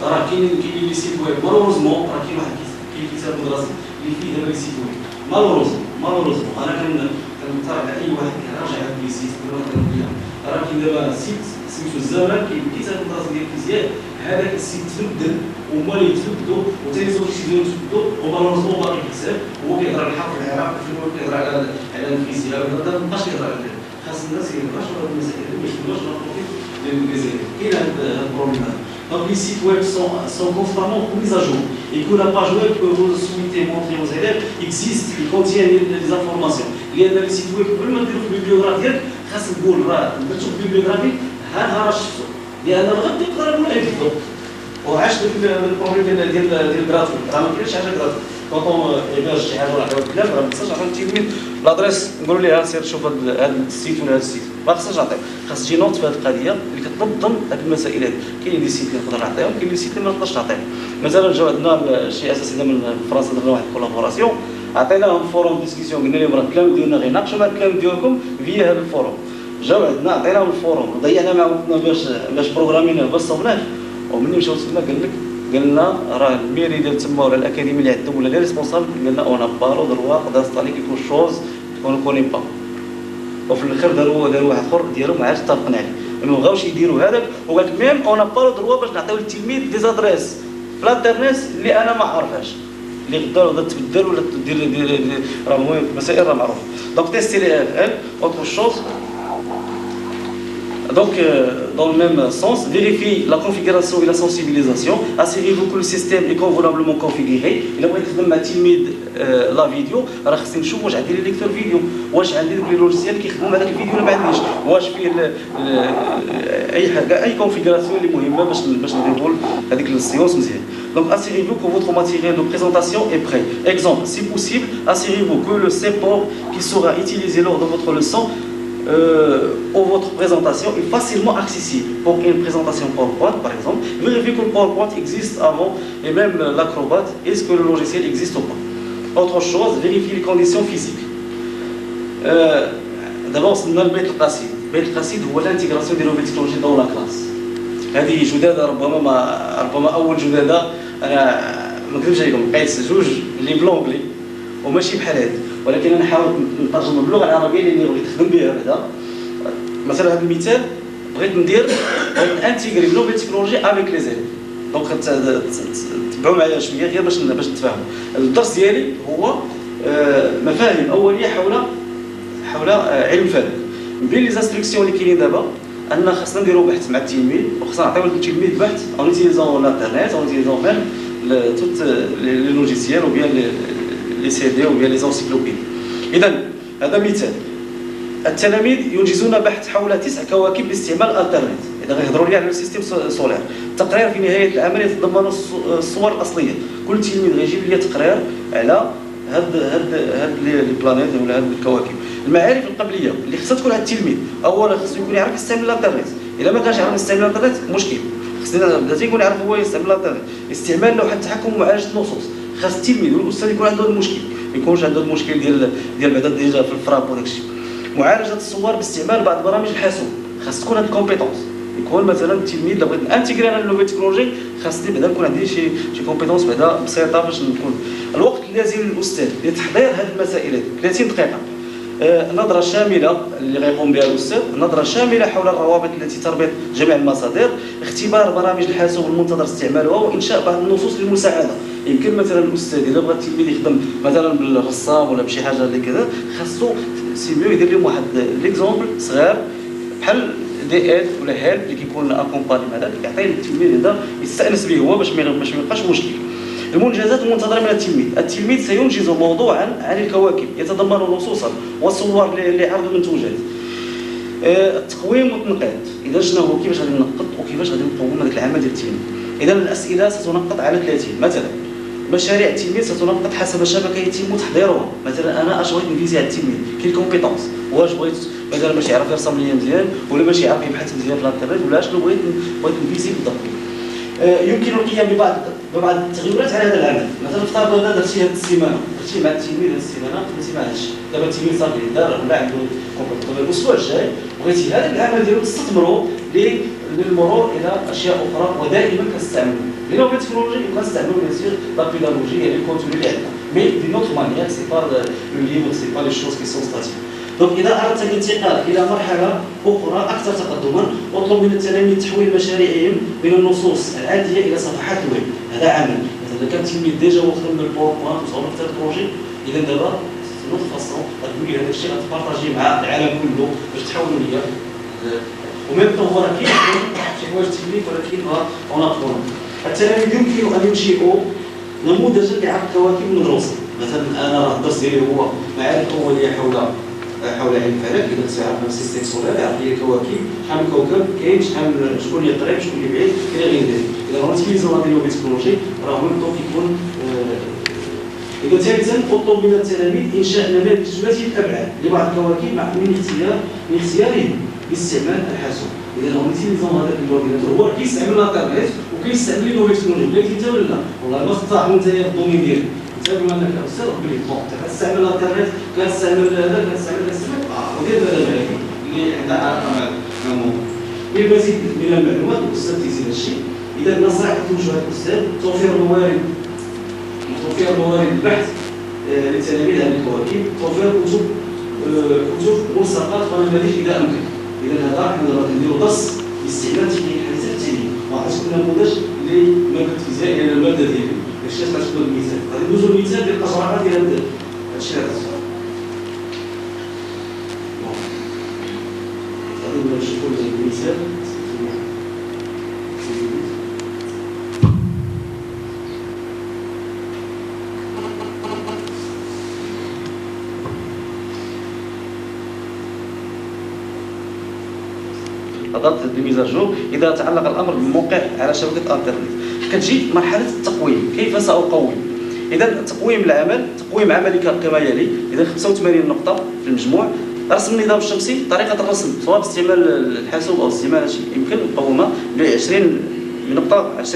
راه كاين لي سيت ويب مالوروزمون راه كاين واحد كيكتب مدرسه اللي فيه دابا لي سيت ويب مالوروزمون انا كنقترح على اي واحد كيراجع هاد لي سيت ولا كنقول راه كاين دابا سيت سميتو الزمن كيتسال المدرسه ديال الفيزياء هذاك السيت تبدل وهما اللي يتبدلوا وثاني زوج يزيدوا يتبدلوا ومالوروزمون باقي بزاف هو كيهضر على الحرب العراق هو كيهضر على الفيزياء هذا ما بقاش كيهضر على خاص الناس يهضروا على المسائل ما يخدموش كاين هذا البروبليم. Donc les sites web sont constamment mis à jour et que la page web que vous souhaitez montrer aux élèves existe, il contient des informations. Il y a des sites web قبل ما ديروا في البيبليوغراف ديالك خاص تقول راه درتو في البيبليوغرافي ها راه شفتو لان غادي تقرا ولا يفضل وعشت البروبليم ديال الجرافيك راه ما كاينش حاجه جرافيك كونطون يبان شي حاجه ولا حاجه الكلام راه ما خصناش نعطيو التلميذ لادريس نقولوا ليه سير شوف هذا السيت ولا هذا السيت ما خصناش نعطيو خاص تجي نوت في هذه القضيه اللي كتنظم هذه المسائل هذه كاين دي سيت اللي نقدر نعطيهم كاين دي سيت اللي ما نقدرش نعطيهم مثلا جاو عندنا شي اساتذه من فرنسا درنا واحد كولابوراسيون عطيناهم فوروم ديسكسيون قلنا لهم راه الكلام ديالنا غير ناقشوا مع الكلام ديالكم فيا هذا الفوروم جاو عندنا عطيناهم الفوروم ضيعنا معاهم باش بروغرامينا باش صوبناه ومني مشاو سولنا قال لنا راه الميري ديال تما ولا الاكاديمي اللي عندهم ولا لي ريسبونسابل قال لنا اون با لو دروا دانستالي كيكون شوز كون كوني با وفي الاخر داروا واحد اخر ديالهم ما عادش اتفقنا عليه ما بغاوش يديروا هذاك وقال لك ميم اون با لو دروا باش نعطيو للتلميذ دي زادريس في الانترنت اللي انا ما عارفهاش اللي غدا ولا تبدل ولا دير راه المهم مسائل راه معروفه دونك تيستي لي ال اوتر شوز. Donc, dans le même sens, vérifiez la configuration et la sensibilisation. Assurez-vous que le système est convenablement configuré. Il a besoin de mettre la vidéo. Alors, c'est une chose, moi j'ai des lecteurs vidéo. Moi j'ai des logiciels qui font avec la vidéo. Moi je fais une configuration qui est importante pour dérouler avec la séance. Donc, assurez-vous que votre matériel de présentation est prêt. Exemple, si possible, assurez-vous que le support qui sera utilisé lors de votre leçon ou votre présentation est facilement accessible. Pour une présentation PowerPoint, par exemple, vérifiez que le PowerPoint existe avant et même l'Acrobat, est-ce que le logiciel existe ou pas. Autre chose, vérifiez les conditions physiques. D'abord, c'est le بيت القصيد. البيت القصيد هو l'intégration des nouvelles technologies dans la classe. هذه جدادة ربما أول جدادة أنا ما نكذبش عليكم قيس جوج اللي بلونجلي وماشي بحال هذه ولكن انا حاولت نترجم باللغه العربيه اللي بغيت نخدم بها بعدا مثلا هذا المثال بغيت ندير انتيغري نوفيل تكنولوجي افيك لي زيليف. دونك تبعوا معايا شويه غير باش نتفاهموا. الدرس ديالي هو مفاهيم اوليه حول علم الفلك. من بين لي زانستركسيون اللي كاينين دابا ان خاصنا نديروا بحث مع التلميذ، وخاصنا نعطيو التلميذ بحث اون اوتيليزون الانترنيت، اون اوتيليزون ميم توت لي لوجيسيال او بيان لي سي دي او بيان لي زونسيكلوبيدي. اذا هذا مثال. التلاميذ ينجزون بحث حول 9 كواكب باستعمال الانترنت. اذا غيهضروا لي على السيستم سولير. التقرير في نهايه العمل يتضمن الصور الاصليه. كل تلميذ غيجيب لي تقرير على هاد لي بلانيت ولا هاد الكواكب. المعارف القبليه اللي خصها تكون على التلميذ، اولا خصو يكون يعرف يستعمل الانترنت. اذا ما كانش يعرف يستعمل الانترنت مشكل. خصنا بدا يكون يعرف هو يستعمل الانترنت. استعمال لوحه التحكم ومعالجه النصوص. خاص التلميذ والاستاذ يكون عنده المشكل، ما يكونش عنده المشكل ديال بعدا ديجا في الفراب وداكشي. معالجه الصور باستعمال بعض برامج الحاسوب. خاص تكون هاد الكومبيتونس. يكون مثلا التلميذ لو بغيت انتيغري انا النوفيل تكنولوجي خاصني بعدا نكون عندي شي كومبيتونس بعدا بسيطه باش نكون. الوقت اللازم للاستاذ لتحضير هذه المسائل 30 دقيقه. نظره شامله اللي غيقوم بها الاستاذ، نظره شامله حول الروابط التي تربط جميع المصادر، اختبار برامج الحاسوب المنتظر استعمالها، وانشاء بعض النصوص للمساعده. يمكن مثلا الاستاذ اذا بغى التلميذ يخدم مثلا بالرسام ولا بشي حاجه اللي كذا، خاصو سي ميو يدير لهم واحد ليكزومبل صغير بحال دي اد ولا هيلب اللي كيكون اكومباني مع ذلك، يعطي التلميذ هذا يستانس به هو باش ما يبقاش مشكل. المنجزات المنتظره من التلميذ سينجز موضوعا عن الكواكب يتضمن نصوصا وصور لعرض المنتوجات. التقويم والتنقيط. اذا شنو هو كيفاش غادي ننقط وكيفاش غادي نقوم هذاك العمل ديال التلميذ. اذا الاسئله ستنقط على 30 مثلا. مشاريع التلميذ ستنقط حسب شبكه يتم تحضيرها. مثلا انا اش بغيت نفيزي على التلميذ كاين كومبيتونس، واش بغيت مثلا باش يعرف يرسم لي مزيان ولا باش يعرف يبحث مزيان في الانترنت ولا شنو بغيت نفيزي بالضبط. يمكن القيام ببعض التغيرات على هذا العمل. مثلا افترض انا درتي هذه السيمانه، درتي مع التلميذ هذه السيمانه خدمتي ما عادش، دابا التلميذ صافي دار ولا عنده كومبيتونس. الاسبوع الجاي بغيتي هذا العمل ديالو تستثمروا للمرور الى اشياء اخرى ودائما كنستعملوا لينوفيل تكنولوجي وكنستعملوا بيان سور لا بيداغوجي يعني الكونتوني اللي عندنا مي دي نوتر مانيير سي با لو ليفر سي با لي شوز كي سون ستاتيك. دونك اذا اردت الانتقال الى مرحله اخرى اكثر تقدما اطلب من التلاميذ تحويل مشاريعهم من النصوص العاديه الى صفحات الويب. هذا عمل مثلا كان التلميذ ديجا وخدم بالباوربوينت وصور في البروجي، اذا دابا نوت فاصون تقول لي هذا الشيء غتبارطاجيه مع العالم كله باش تحولوا ليا. وميم طون هو راه كاين شي حوايج تكنيك ولكن اون ابون. التلاميذ يمكن ان ينشئوا نموذجا لعرض كواكب مدروسه. مثلا انا راه الدرس ديالي هو معارف اوليه حول علم الفلك. اذا خصو يعرف السيستم سولار، يعرف لي الكواكب شحال من كوكب كاين، شكون اللي قريب شكون اللي بعيد الى غير ذلك. اذا راه تيليزون لا نوفيل تكنولوجي راه ميم طون كيكون. إذا ثالثا اطلب من التلاميذ انشاء نماذج متماثله الابعاد لبعض الكواكب مع من اختيارهم باستعمال الحاسوب. اذا هو تيليزون هذا الاورديناتور هو كيستعمل الانترنت وكيستعمل نوفيل تكنولوجي. قلت انت ولا لا؟ والله ما تطاح انت في الدومين ديالك. انت بما انك استاذ قبل بون كتستعمل الانترنت كتستعمل هذا كتستعمل ودير هذا بالك اللي عندها علاقه مع الموضوع. للمزيد من المعلومات الاستاذ تيزيد الشيء. اذا النصائح توجه الاستاذ توفير موارد البحث للتلاميذ هذه الكواكب، توفير كتب ملصقات ونماذج اذا امكن. اذا هذا حنا غادي نديرو درس باستعمال تكنيك الحديثه في التلميذ، وغتكون نموذج اللي ماده فيزياء الى الماده ديالي. داكشي علاش غتكون المثال. غادي ندوزو المثال ديال الاجراءات ديال هذا الشيء هذا. غادي نشوفو المثال. ضغط الميزاجور اذا تعلق الامر بالموقع على شبكه الانترنت. كتجي مرحله التقويم، كيف ساقوم؟ اذا تقويم العمل، تقويم عملي كما يلي. اذا 85 نقطه في المجموع. رسم النظام الشمسي، طريقه الرسم سواء باستعمال الحاسوب او استعمال هذا الشيء يمكن نقومها ب 20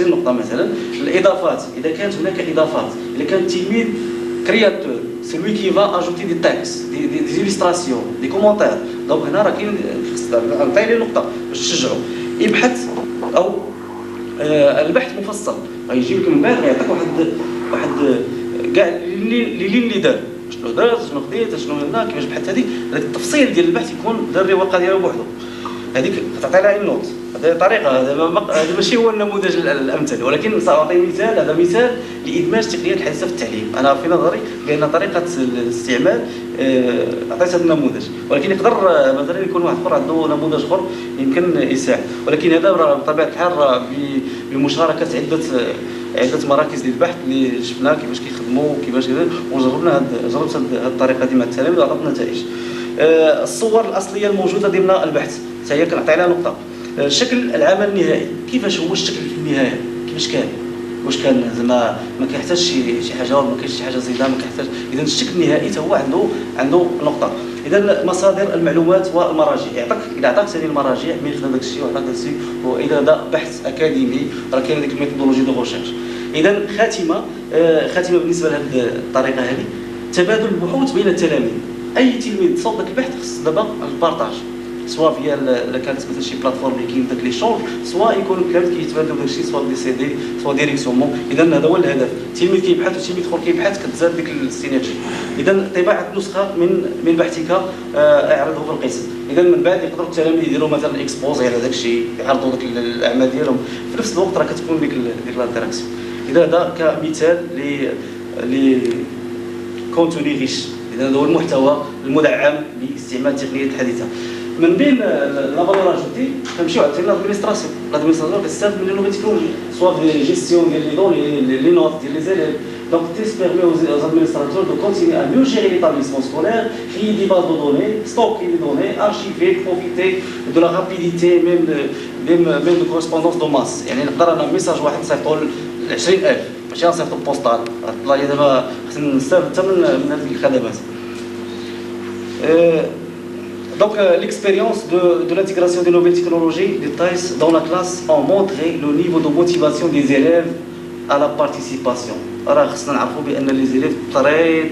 نقطه مثلا. الاضافات، اذا كانت هناك اضافات، اذا كان التلميذ كرياتور celui qui va ajouter des textes, des illustrations, des commentaires. دونك هنا راه كاين نعطي لي نقطه باش تشجعوا. يبحث او البحث مفصل غيجيب لك من بعد غيعطيك واحد كاع اللي دار، شنو درت شنو خديت شنو هنا كيفاش بحث. هذيك التفصيل ديال البحث يكون دار الرواقه ديالو بوحدو. هذيك تعطي لها نوت. هذه طريقه، هذا ماشي هو النموذج الامثل، ولكن ساعطي مثال. هذا مثال لادماج تقنيات الحديثه في التعليم. انا في نظري بان طريقه الاستعمال عطيت هذا النموذج، ولكن يقدر مثلا يكون واحد اخر عنده نموذج اخر يمكن يساعد. ولكن هذا بطبيعه الحال بمشاركه عده مراكز للبحث اللي شفنا كيفاش كيخدموا وكيفاش وجربنا جربت هذه الطريقه دي مع التلاميذ وعطت نتائج. الصور الاصليه الموجوده ضمن البحث حتى هي كنعطي عليها نقطه. شكل العمل النهائي، كيفاش هو الشكل في النهايه، كيفاش كان، واش كان زعما ما كيحتاجش شي حاجه ولا ما كاينش شي حاجه زايده، ما كيحتاج. اذا الشكل النهائي حتى هو عنده نقطه. اذا مصادر المعلومات والمراجع، يعطيك اذا عطاك ثاني المراجع من خلال داك الشيء وعطاك داك الشيء، واذا هذا بحث اكاديمي راه كاين ديك الميثودولوجي دو ريشيرش. اذا خاتمه بالنسبه لهذه الطريقه هذه، تبادل البحوث بين التلاميذ. اي تلميذ صوب داك البحث خص دابا البارطاج، سواء فيا كانت مثلا شي بلاتفورم اللي كاين داك لي شونج، سواء يكونوا التلاميذ كيتبادلوا داك الشيء سواء دي سي دي سواء ديريكسيونمون. اذا هذا هو الهدف، التلميذ كيبحث والتلميذ الاخر كيبحث، كتزاد ديك السينرجي. اذا طباعه نسخه من بحثك اعرضه في القسم. اذا من بعد يقدروا التلاميذ يديروا مثلا اكسبوزي على داك الشيء، يعرضوا ديك الاعمال ديالهم، في نفس الوقت راه كتكون ديك الانتراكسيون. اذا هذا كمثال ل كونتوني ريش. اذا هذا هو المحتوى المدعم باستعمال التقنيات الحديثه. من بين لا فالور اجوتي كنمشيو عند لادمينستراسيون. لادمينستراسيون كتستافد من لي تكنولوجي، سواء في جيستيون ديال لي دوني لي نوت ديال لي زيليف. Donc, test permet aux administrateurs de continuer à mieux gérer l'établissement scolaire, créer des bases de données, stocker les données, archiver, profiter de la rapidité, même de correspondance de masse. يعني نقدر انا ميساج واحد نصيفطو ل 20000 ماشي نصيفطو بوستال. والله دابا خصنا نستافد حتى من هذه الخدمات. Donc l'expérience de l'intégration des nouvelles technologies des TAIS dans la classe ont montré le niveau de motivation des élèves à la participation. راه خصنا نعرفوا بان لي زيليف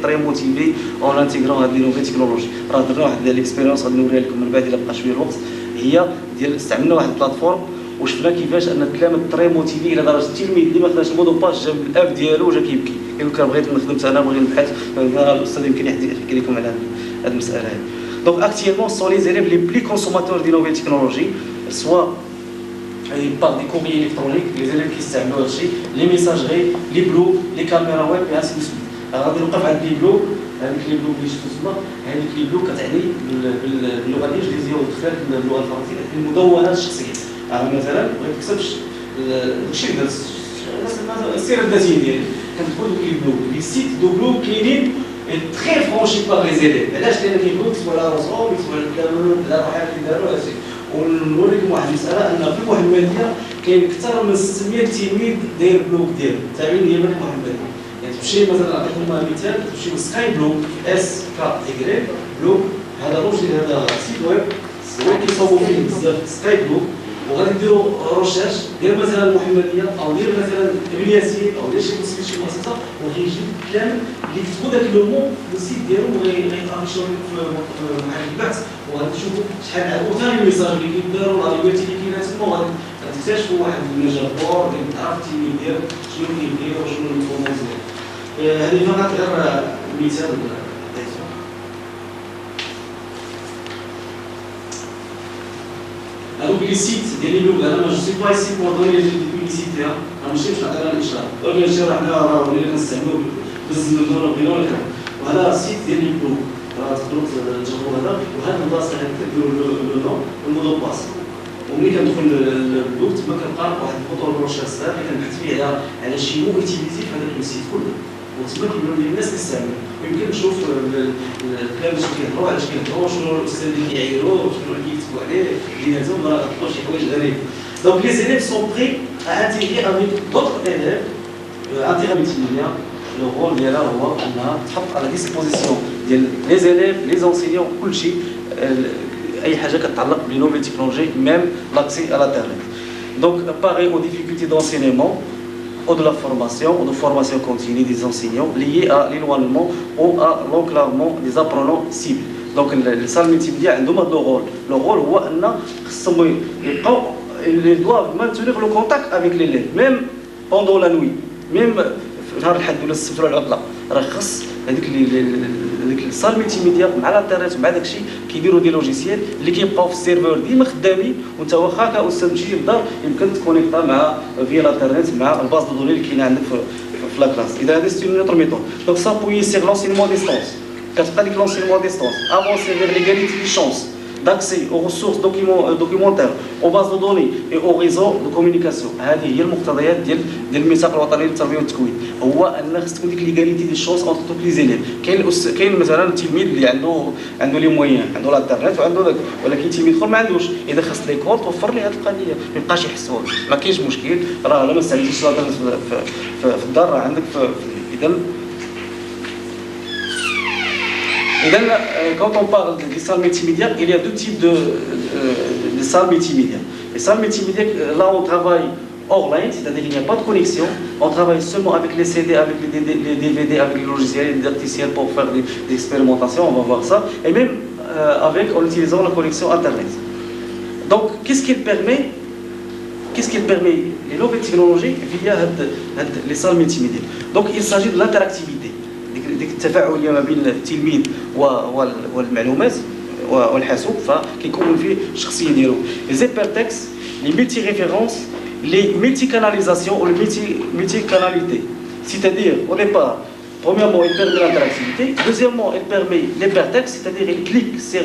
تري موتيفي اون انتيغرون هاد لي نوفي تكنولوجي. راه درنا واحد ليكسبيريونس غادي نوريها لكم من بعد الا بقى شويه الوقت، هي ديال استعملنا واحد البلاتفورم وشفنا كيفاش ان التلاميذ تري موتيفي الى درجه التلميذ اللي ما خداش المودو باج جاب الاب ديالو وجا كيبكي كيقول لك بغيت نخدم انا بغيت نبحث. الاستاذ يمكن يحكي لكم على هذه المساله هذه. دونك اكتيلمون سون لي زيليف لي بلي كونسوماتور دي نوفي تكنولوجي، سوا par des courriers électroniques, les élèves qui استعملوا هادشي، لي ميساجري، لي بلوك، لي كاميرا ويب et ainsi de suite. غادي نوقف عند لي بلوك. هذيك لي بلوك اللي شفتو تما، هذيك لي بلوك كتعني باللغه الانجليزيه ودخلت باللغه الفرنسيه المدونات الشخصيه. انا مثلا بغيت نكتب داكشي السيره الذاتيه ديالي، كنكتبوا دوك لي بلوك. لي سيت دو بلوك كاينين تري فرونشي باغ لي زيليف. علاش؟ لان كيبغيو يكتبوا على راسهم، يكتبوا على الكلام على الحاجه اللي داروا هادشي. ونوريكم واحد المساله ان في المحمديه كاين اكثر من 600 تلميذ داير بلوك ديالو تابعين هي من المحمديه. يعني تمشي مثلا نعطيكم مثال، تمشي لسكاي بلوك اس كا بلوك، هذا روجي هذا سيت ويب كيصاوبوا فيه بزاف سكاي بلوك، وغادي ديروا روشيرش ديال مثلا المحمديه او ديال مثلا ابن ياسين او ديال شي مؤسسه، وغيجيب الكلام اللي كتبوا ذاك لو مون في السيت ديالهم وغيطرحوا في محل البحث، وغادي تشوفوا شحال عندهم ثاني الميساج اللي كيداروا لا ريبيرتي اللي كاينه تما، وغادي تكتشفوا واحد المجال بور اللي تعرف التلميذ ديالك شنو كيدير وشنو البروموز ديالو. هذه فقط غير مثال. هذوك لي سيت ديال لي بلوك، انا ما جو سي با ايسي بور دوني لي بوبليسيتي، راه ماشي باش نعطي لها الاشاره، ولكن هادشي راه حنا راه ولينا كنستعملوه بزز من الدور بينو ولا كذا. وهذا سيت ديال لي بلوك، راه تقدروا تجربوا هذا، وهذا البلاصه هذا كديروا لو نون والمودو باس. وملي كندخل للبلوك تما كنلقى واحد الموتور روشيرش صغير اللي كنبحث فيه على شي مو ايتيليتي في هذاك السيت كله، وتما كيبانوا لي الناس كيستعملوا، ويمكن نشوف الكلام باش كيهضروا علاش كيهضروا، شنو الاستاذ اللي كيعايروا، شنو اللي كيكتبوا عليه، اللي هازهم راه غتلقاو شي حوايج غريبه. دونك لي زيليف سون بري ا انتيغري افيك دوطر élèves انتيغري ملتيميديا. لو رول ديالها هو انها تحط على ديسبوزيسيون ديال لي زيليف لي زونسينيون كلشي اي حاجه كتعلق بلي نوفيل تكنولوجي ميم لاكسي على الانترنت. دونك pareil aux difficultés d'enseignement ou de la formation ou de formation continue des enseignants liées à l'éloignement ou à l'enclavement des apprenants cibles. Donc الصال الملتيميديا عندهم هذا لو رول هو ان خصهم يبقاو ils doivent maintenir le contact avec l'élève même pendant la nuit, même في نهار الحد ولا السبت ولا العطله. راه خص هذيك الصال ملتيميديا مع الانترنت مع داك الشيء كيديروا دي لوجيسيال اللي كيبقاو في السيرفر ديما خدامين وانت واخا كاستاذ تمشي للدار يمكن تكونيكتا مع فيا الانترنت مع الباز دو دوني اللي كاينه عندك في لا كلاس. اذا هذا سي اون اوتر ميثود دونك سابوي سيغ لونسينمون ديستونس كتبقى ديك لونسينمون ديستونس افونسي فيغ ليغاليتي دي شونس d'accès aux ressources documentaires, aux bases de données et aux réseaux de communication. هذه هي المقتضيات ديال الميثاق الوطني للتربيه والتكوين، هو ان خص تكون ديك ليغاليتي دي شونس اونتر توت لي زيليف. كاين مثلا التلميذ اللي عنده لي مويان، عنده الانترنت وعنده داك، ولكن تلميذ اخر ما عندوش، اذا خص ليكول توفر ليه هذه القضيه، ما يبقاش يحسوا ما كاينش مشكل، راه لا ما استعملتيش الانترنت في الدار راه عندك quand on parle des salles multimédia, il y a deux types de salles multimédia. Les salles multimédia, là on travaille hors ligne, c'est-à-dire qu'il n'y a pas de connexion, on travaille seulement avec les CD, avec les DVD, avec les logiciels, les didacticiels pour faire des expérimentations, on va voir ça, et même en utilisant la connexion Internet. Donc qu'est-ce qu'il permet les nouvelles technologies via les salles multimédia. Donc il s'agit de l'interactivité. ديك التفاعليه ما بين التلميذ والمعلومات والحاسوب فكيكون فيه الشخصيه ديالو لي زيبرتكس لي ملتي ريفيرونس لي ملتي كاناليزاسيون و ملتي كاناليتي c'est-à-dire au départ premièrement il permet l'interactivité, deuxièmement il permet l'hypertexte, c'est-à-dire il clique sur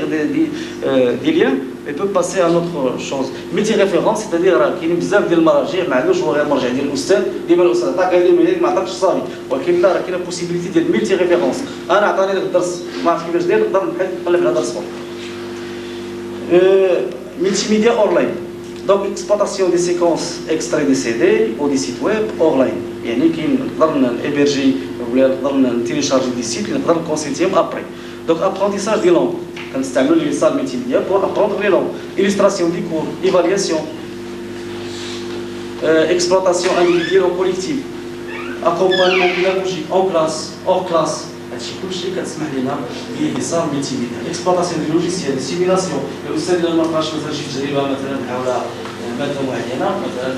des liens et peut passer à autre chose. ملتي ريفيرونس c'est-à-dire راه كاينين بزاف ديال المراجع ما عندوش هو غير المرجع ديال الاستاذ، ديما الاستاذ عطاك هذه الميلاد ما عطاكش صافي، ولكن لا راه كاينه بوسيبيليتي ديال ملتي ريفيرونس. انا عطاني داك الدرس ما عرفت كيفاش داير نقدر نقلب على درس ملتي ميديا اونلاين. Donc exploitation des séquences extraits des CD ou des sites web hors ligne. يعني كاين نقدر نهبرجي ولا نقدر نتيليشارجي دي سيت اللي نقدر نكونسيتيهم ابري. Donc apprentissage des langues. كنستعملوا لي صال ملتيميديا pour apprendre les langues. Illustration des cours, évaluation, exploitation individuelle ou collective, accompagnement pédagogique en classe, hors classe. هادشي كلشي كتسمح لنا به صال ملتيميديا. Exploitation des logiciels, simulation. الأستاذ إلا ما بقاش مثلا شي تجربة مثلا حول مادة معينة مثلا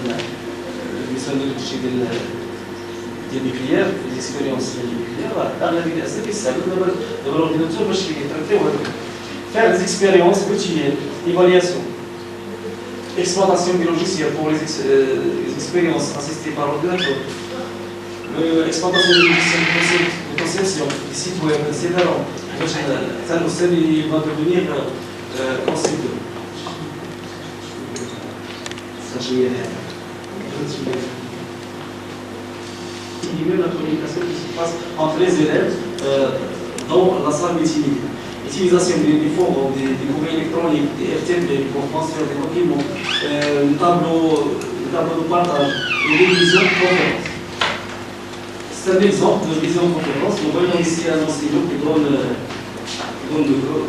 مثلا الشيء ديال النيكليير، ليكسبيريونس ديال النيكليير، راه أغلب الأساتذة كيستعملوا دابا الأورديناتور باش يتركيو هذوك. Faire des expériences mutuelles, évaluation, exploitation des logiciels pour les expériences assistées par l'ordinateur, exploitation des logiciels de conception, des sites web, etc. Ça, l'Oustad, il va devenir concepteur. Ça, je vais la communication qui se passe entre les élèves dans la salle multimédia. Utilisation des forums, des courriers électroniques, des FTP pour transférer des documents, le tableau de partage et des visioconférences. C'est un exemple de visioconférence. Nous voyons ici un enseignant qui donne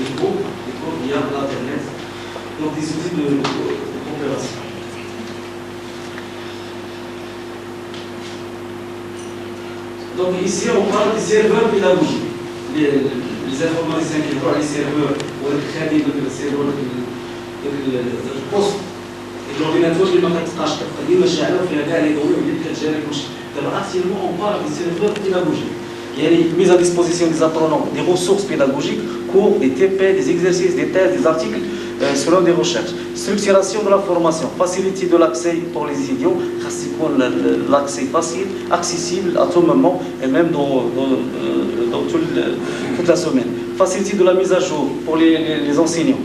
des cours via l'Internet, donc des outils de coopération. Donc ici on parle des serveurs pédagogiques. Les informaticiens qui voient les serveurs ou les crédits de serveurs de poste et l'ordinateur اللي ما كتبقاش كتبقى ديما شاعله وفيها كاع لي ضوء اللي كتجري كلشي. دابا actuellement on parle des serveurs pédagogiques. يعني mise à disposition des apprenants des ressources pédagogiques, cours, des TP, des exercices, des thèses, des articles selon des recherches. Structuration de la formation, facilité de l'accès pour les étudiants, l'accès facile, accessible à tout moment et même dans toute la semaine. Facilité de la mise à jour pour les enseignants.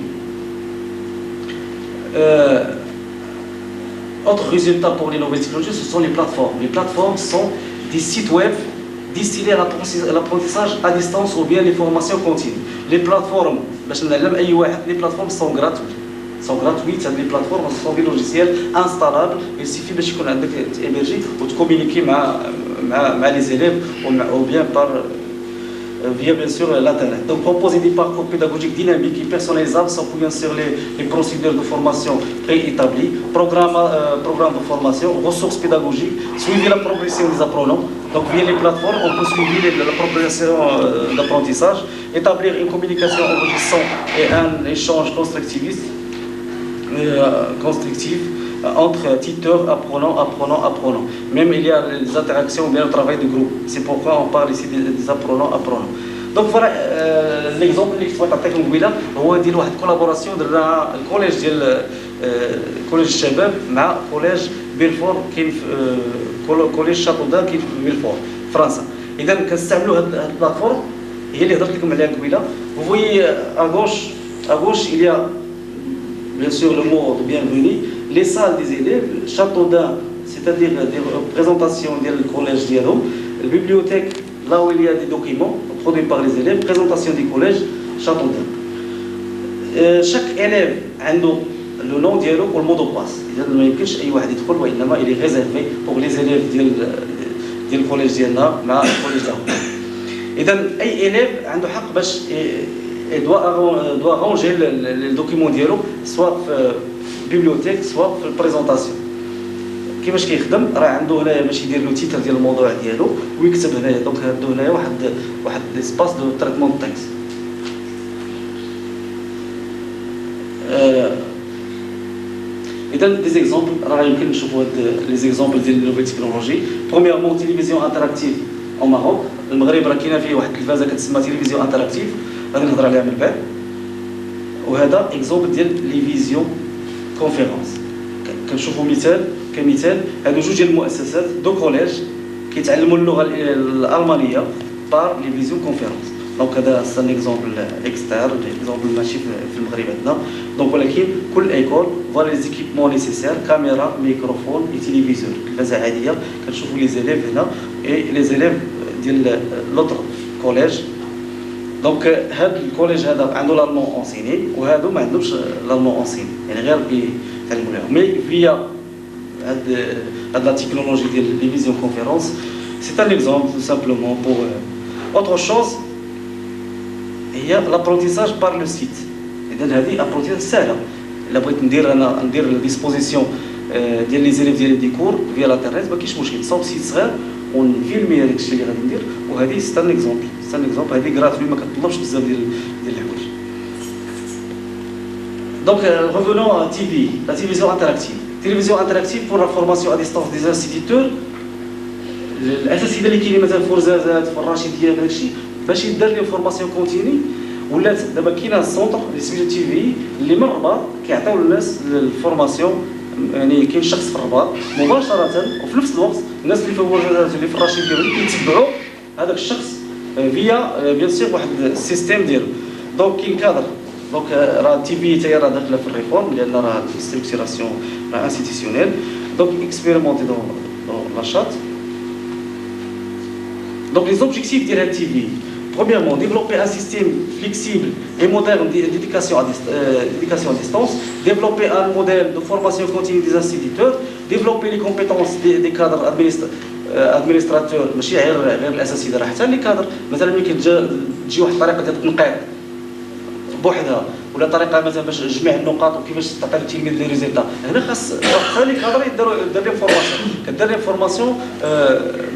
Autre résultat pour les nouvelles technologies, ce sont les plateformes. Les plateformes sont des sites web destinés à l'apprentissage à distance ou bien les formations continues. Les plateformes, les plateformes sont gratuites. Les plateformes sont des logiciels installables. Il suffit de héberger ou de communiquer avec les élèves ou bien via bien sûr l'internet. Donc proposer des parcours pédagogiques dynamiques et personnalisables s'appuyant sur les procédures de formation préétablies, programmes de formation, ressources pédagogiques, suivre la progression des apprenants. Donc via les plateformes, on peut suivre la progression d'apprentissage, établir une communication enrichissante et un échange constructif entre tuteurs, apprenants. Même il y a des interactions ou bien le travail de groupe. C'est pourquoi on parle ici des apprenants. دونك فوالا ليكزومبل اللي كنت عطيتكم قبيله هو ديال واحد كولابوراسيون درنا الكوليج ديال كوليج الشباب مع كوليج بيلفور كاين كوليج شاطودان كاين في بيلفور فرنسا. اذا كنستعملوا هاد البلاتفورم هي اللي هضرت لكم عليها قبيله. Vous voyez à gauche il y a bien sûr le mot de bienvenue, les salles des élèves, Châteaudun, c'est-à-dire des représentations du collège diallo, la bibliothèque, là où il y a des documents produits par les élèves, présentation du collège, Châteaudun. Chaque élève a le nom diallo ou le mot de passe. ما يمكنش اي واحد يدخل وانما il est réservé pour les élèves ديال الكوليج ديالنا مع الكوليج ديالهم. اذا اي élève عنده حق باش doit ranger le document ديالو soit في bibliothèque soit في البريزونطاسيون. كيفاش كيخدم راه عنده هنايا باش يدير له تيتر ديال الموضوع ديالو ويكتب هنايا. دونك عنده هنايا واحد ليسباس دو تريتمون دو تكست. اذا دي زيكزامبل راه يمكن نشوفوا هاد لي زيكزامبل ديال النوفيل تكنولوجي. برومييرمون تيليفزيون انتراكتيف او ماروك. المغرب راه كاينه فيه واحد التلفازه كتسمى تيليفزيون انتراكتيف غادي نهضر عليها من بعد. وهذا اكزومبل ديال لي فيزيون كونفيرونس. كنشوفوا كمثال هادو جوج ديال المؤسسات دو كوليج كيتعلموا اللغه الالمانيه بار لي فيزيون كونفيرونس. دونك هذا سان اكزومبل اكسترن اكزومبل ماشي في المغرب عندنا. دونك ولكن كل ايكول فوا لي زيكيبمون نيسيسير كاميرا ميكروفون اي تيليفزيون تلفازه عاديه. كنشوفوا لي زيليف هنا اي لي زيليف ديال لوطر كوليج. دونك هذا الكوليج هذا عنده l'allemand enseigné وهادو ما عندهمش l'allemand enseigné يعني غير كيتعلموا لهم. مي فيا هاد لا تكنولوجي ديال لي فيزيون كونفيرونس سي ان اكزومبل tout simplement pour autre chose هي l'apprentissage par le site. اذا هذه ابروتيزاج سهله. الا بغيت ندير ديسبوزيسيون ديال لي زيليف ديال دي كور فيا الانترنت ما كاينش مشكل. صوب سيت صغير ونفيلمي هذاك الشيء اللي غادي ندير. وهذه سي ان اكزومبل هذه غراتوي ما كتطلبش بزاف ديال الحوايج. دونك revenons à TV, la télévision interactive. Télévision interactive pour la formation à distance des instituteurs. الاساسيات اللي كاينين مثلا فرزازات فراشيديه هذا الشيء باش يدير لهم فورماسيون كونتيني. ولات دابا كاينه سونتر اللي سميتو تي في اللي من الرباط كيعطيو للناس الفورماسيون. يعني كاين شخص في الرباط مباشره وفي نفس الوقت الناس اللي في فرزازات اللي في الراشيديه كيتبعوا هذاك الشخص فيا بيان سيغ واحد السيستيم ديالو. دونك كاين كادر. دونك راه تي في حتى راه داخله في الريفورم لان راه ستركتوراسيون راه انستيتيسيونيل. دونك اكسبيريمونتي دون لاشات. Donc les objectifs de la TV, premièrement, développer un système flexible et moderne d'éducation à distance, développer un modèle de formation continue des instituteurs, développer les compétences des cadres administrateurs, ماشي غير الاساسي راه حتى لي كادر. مثلا ملي كتجي واحد الطريقه ديال التنقيط بوحدها ولا طريقه مثلا باش تجمع النقاط وكيفاش تعطي للتلميذ لي ريزلتا. هنا خاص لي كادر يدير لهم فورماسيون. كدير لهم فورماسيون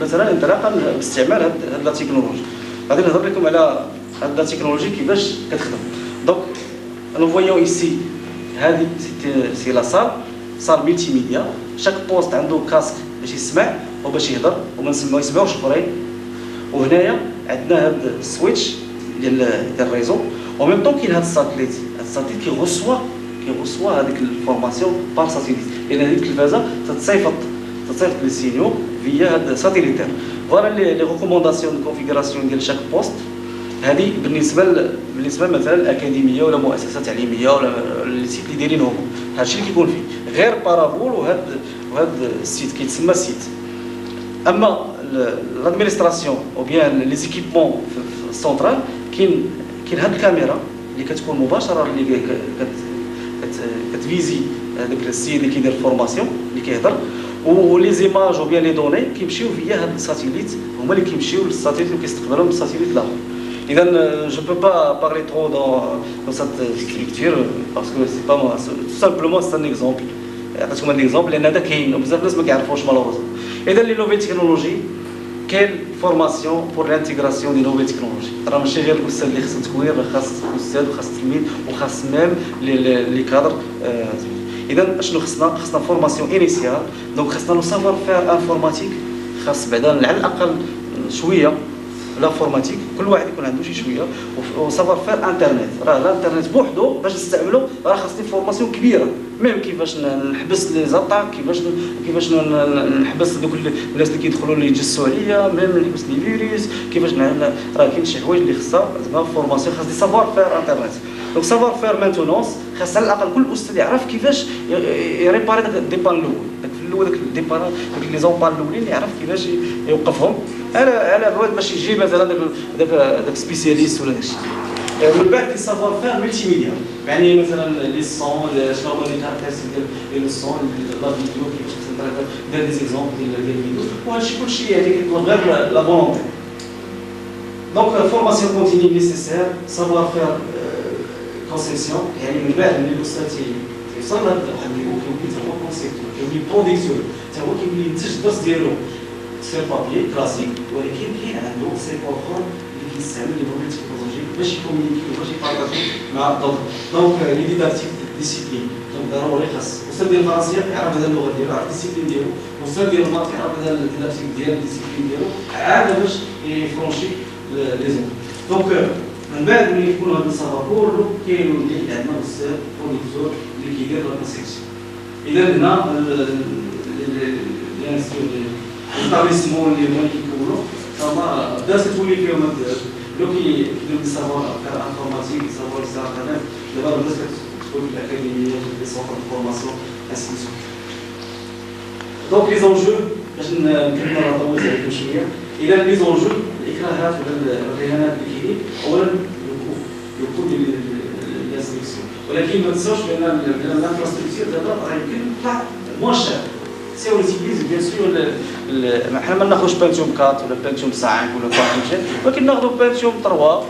مثلا انطلاقا باستعمال هاد لا تكنولوجي. غادي نهضر لكم على هاد لا تكنولوجي كيفاش كتخدم. دونك نو فويون ايسي هذه سي لا صال ملتي ميديا. شاك بوست عنده كاسك باش يسمع وباش يهضر وما يسمعوش الاخرين. وهنايا عندنا هاد السويتش ديال الريزو و ميم طون كاين هاد الساتليت. كيغوسوا هذيك الفورماسيون بار ساتليت لان هذيك التلفازه تتصيفط لي سينيو فيا هاد ساتيليتير. فوالا لي ريكومونداسيون دو كونفيغوراسيون ديال شاك بوست. هذه بالنسبه مثلا الاكاديميه ولا مؤسسه تعليميه ولا السيت اللي دايرين هما هادشي اللي كيكون فيه غير بارابول. وهاد السيت كيتسمى سيت. اما لادمينستراسيون او بيان لي زيكيبمون في السونترال كاين هاد الكاميرا اللي كتكون مباشره اللي كتفيزي هذاك السيد اللي كيدير فورماسيون اللي كيهضر. ولي زيماج او بيان لي دوني كيمشيو فيا هاد الساتيليت هما اللي كيمشيو للساتيليت وكيستقبلهم بالساتيليت الاخر. اذا جو بو با بارلي ترو دون سات ستركتور باسكو سي با مو سامبلومون سي ان اكزومبل. عطيتكم هاد الاكزومبل لان هذا كاين وبزاف الناس ما كيعرفوش مالوروزمون. اذا لي نوفيل تكنولوجي كاين فورماسيون بور لانتيغراسيون دي نوفيل تكنولوجي. راه ماشي غير الاستاذ اللي خصو تكوين راه خاص الاستاذ وخاص التلميذ وخاص ميم لي كادر. اذا اشنو خصنا فورماسيون انيسيال. دونك خصنا لو سافوار فير انفورماتيك. خاص بعدا على الاقل شويه لافورماتيك كل واحد يكون عنده شي شويه وسافوار فير انترنت. راه الانترنت بوحدو باش نستعملو راه خاصني فورماسيون كبيره، ميم كيفاش نحبس لي زاطاك، كيفاش نحبس دوك الناس اللي كيدخلوا اللي يجسوا عليا، ميم نحبس لي فيروس، كيفاش راه كاين شي حوايج اللي خصها زعما فورماسيون، خاصني سافوار فير انترنت. دونك سافوار فير مانتونونس خاص على الاقل كل استاذ يعرف كيفاش يريباري داك الديبان الاول، داك في الاول داك الديبان داك لي زومبان الاولين يعرف كيفاش يوقفهم على بعد باش يجي مثلا داك سبيسياليست ولا داكشي. من بعد لي سافوار فير ملتي ميديا، يعني مثلا لي سون شنو هما لي كاركتيرستيك ديال السون لا فيديو كيفاش دير دي زيكزومبل ديال الفيديو، وهادشي كلشي يعني كيطلب غير لا فولونتي. دونك فورماسيون كونتينيو نيسيسير، سافوار فير كونسيبسيون، يعني من بعد ملي الاستاذ تيوصل لهاد واحد النيفو كيولي تا هو كونسيبتور، كيولي بروديكتور، تا هو كيولي ينتج الدرس ديالو سير بابي كلاسيك، ولكن كاين عنده سيبور اخر اللي كيستعمل لي موديل تكنولوجيك باش يكومونيكي وباش يبارطاجي مع الطلبه. دونك لي ديداكتيك ديسيبلين، دونك ضروري خاص الاستاذ ديال الفرنسيه يعرف هذا اللغه ديالو، يعرف الديسيبلين ديالو، الاستاذ ديال المات يعرف هذا الديداكتيك ديال الديسيبلين ديالو، عاد باش يفرونشي لي زون. دونك من بعد ملي يكون هذا السافوار كله كيولي عندنا استاذ بروديكتور اللي كيدير لا كونسيبسيون. اذا هنا الانستاليسمون اللي هما كيكونوا زعما الناس كتولي فيهم لو كيديروا دي سافوار انفورماتيك، دي سافوار استراكانات، دابا الناس كتكون في الاكاديميات دي سونتر دو فورماسيون انستيتيو. دونك لي زونجو باش نكملوا على طول عليكم شويه. اذا لي زونجو الاكراهات ولا الرهانات اللي كاينين، اولا الوقوف ديال الانستركسيون، ولكن ما تنساوش بان الانفراستركتور دابا راه يمكن تطلع موان شير. سي اون تيليز بيان سور حنا ما ناخذوش بانتيوم 4 ولا بانتيوم 5 ولا 4 ولكن ناخذوا بانتيوم 3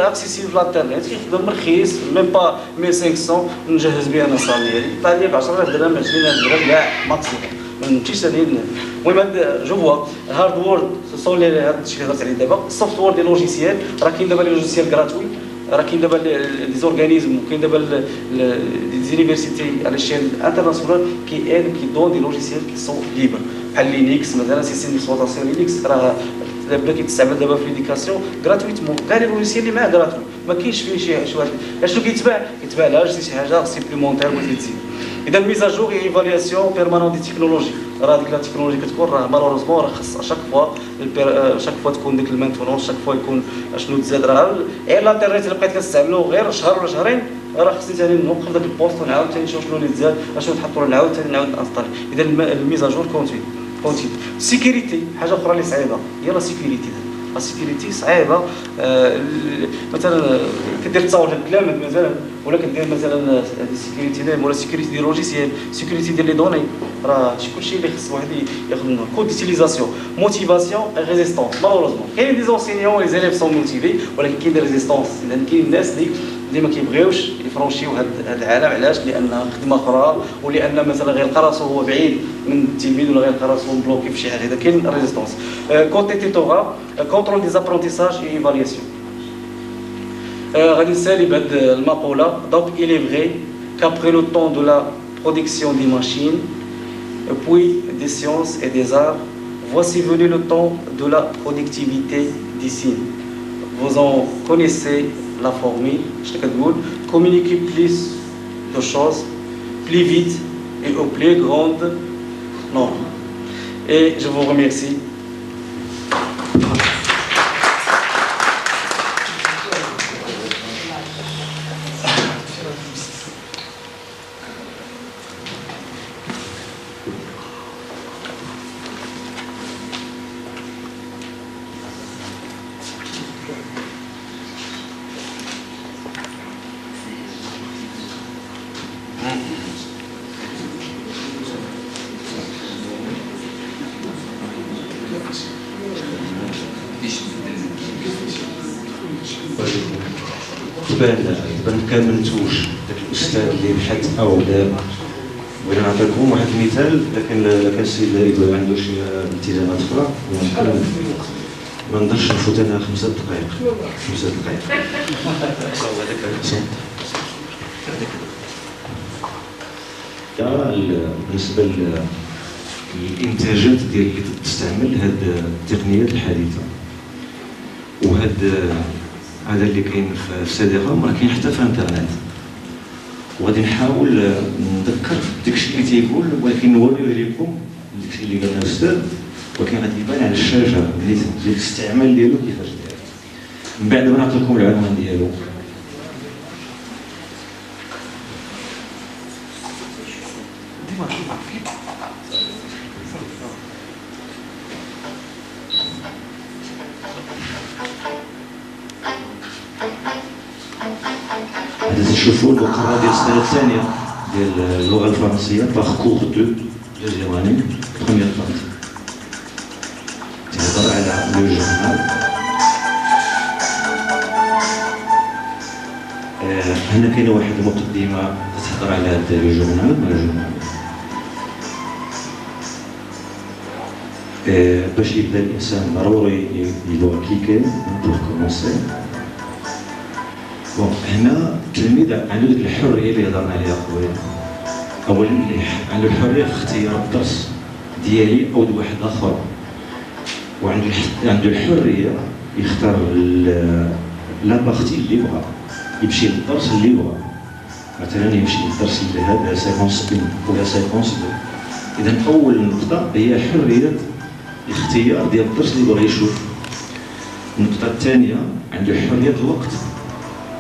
اكسيسيبل في الانترنت، كيخدم رخيص ميم با 1500 نجهز به انا الصال ديالي، طلع لي ب 10000 درهم 20000 درهم كاع ماكسيموم، ما نمشيش هذه. المهم هاد جو فوا هارد وورد سون لي هاد الشيء اللي هضرت عليه دابا، السوفت وورد ديال لوجيسيال، راه كاين دابا لي لوجيسيال غراتوي، راه كاين دابا لي زورغانيزم وكاين دابا لي زونيفرسيتي على الشين انترناسيونال كي دون دي لوجيسيال كي سون ليبر بحال لينكس مثلا سيستيم ديكسبلوطاسيون لينكس راه بدا كيتستعمل دابا في ليديكاسيون غراتويتمون، كاع لي لوجيسيال اللي معاه غراتوي ما كاينش فيه شي واحد شنو كيتباع لا شي حاجه سيبليمونتير بغيتي تزيد. اذا ميزاجور اي ايفالياسيون بيرمانون دي تكنولوجي، راه ديك لا تكنولوجي كتكون راه مالوروزمون راه خاص شاك فوا تكون ديك المانتونونس، شاك فوا يكون شنو تزاد، راه غير الانترنت اللي بقيت كنستعملو غير شهر ولا شهرين راه خصني ثاني نوقف داك البوست ونعاود ثاني نشوف شنو اللي تزاد، اشنو نحطو نعاود ثاني نعاود انستالي. اذا الميزاجور كونتيني. سيكوريتي حاجه اخرى اللي صعيبه هي لا سيكوريتي. لا سيكوريتي صعيبه، مثلا كدير تصاور الكلام مثلا، ولا كدير مثلا سيكوريتي نيم ولا سيكوريتي ديال لوجيسيال، سيكوريتي ديال لي دوني، راه كلشي اللي خص واحد ياخذ منه. كود ديتيليزاسيون، موتيفاسيون اي ريزيستونس. مالوروزمون كاين دي زونسينيون لي زيليف سون موتيفي، ولكن كاين دي ريزيستونس، لان كاين الناس اللي ما كيبغيوش يفرونشيو هذا العالم. علاش؟ لان خدمه اخرى، ولان مثلا غير القراصو هو بعيد من التلميذ، ولا غير القراصو مبلوكي في شي حاجه، هذا كاين ريزيستونس. كوتي تيتورا كونترول دي زابرونتيساج اي ايفالياسيون. غادي نسالي بهذه المقوله. دونك il est vrai qu'après le temps de la production des machines puis des sciences et des arts, voici venu le temps de la productivité des signes. Vous en connaissez la formule, je te dis, communiquer plus de choses, plus vite et au plus grande nombre. Et je vous remercie. تبان كاملتوش داك الاستاذ اللي بحث او دار. بغينا نعطيكم واحد المثال، لكن كان السيد لا عنده شي التزامات اخرى ما نقدرش نفوت انا 5 دقائق. بالنسبه للانتاجات ديال اللي تستعمل هذه التقنيات الحديثه، هذا اللي كاين في السي دي روم راه كاين حتى في الانترنت. وغادي نحاول نذكر داكشي اللي تيقول، ولكن نوريه لكم داكشي اللي قالنا الاستاذ، ولكن غادي يبان على الشاشه ديال الاستعمال ديالو كيفاش داير. من بعد ما نعطي لكم العنوان ديالو. تشوفوا المقرر ديال السنه الثانيه ديال اللغه الفرنسيه باركور 2 دوزيام اني بروميير بارتي تهضر على لو جورنال. هنا كاينه واحد المقدمه تهضر على هذا لو جورنال باش يبدا الانسان ضروري يدور كليكي بور كومونسي. بون هنا التلميذ عنده ديك الحريه اللي هضرنا عليها قبيله. اولا عنده الحريه في اختيار الدرس ديالي او د واحد اخر، وعنده الحريه يختار لا بارتي اللي بغا، يمشي للدرس اللي بغا. مثلا يمشي للدرس اللي هذا سيكونس 1 ولا سيكونس 2. اذا اول نقطه هي حريه الاختيار ديال الدرس اللي بغا يشوف. النقطه الثانيه عنده حريه الوقت.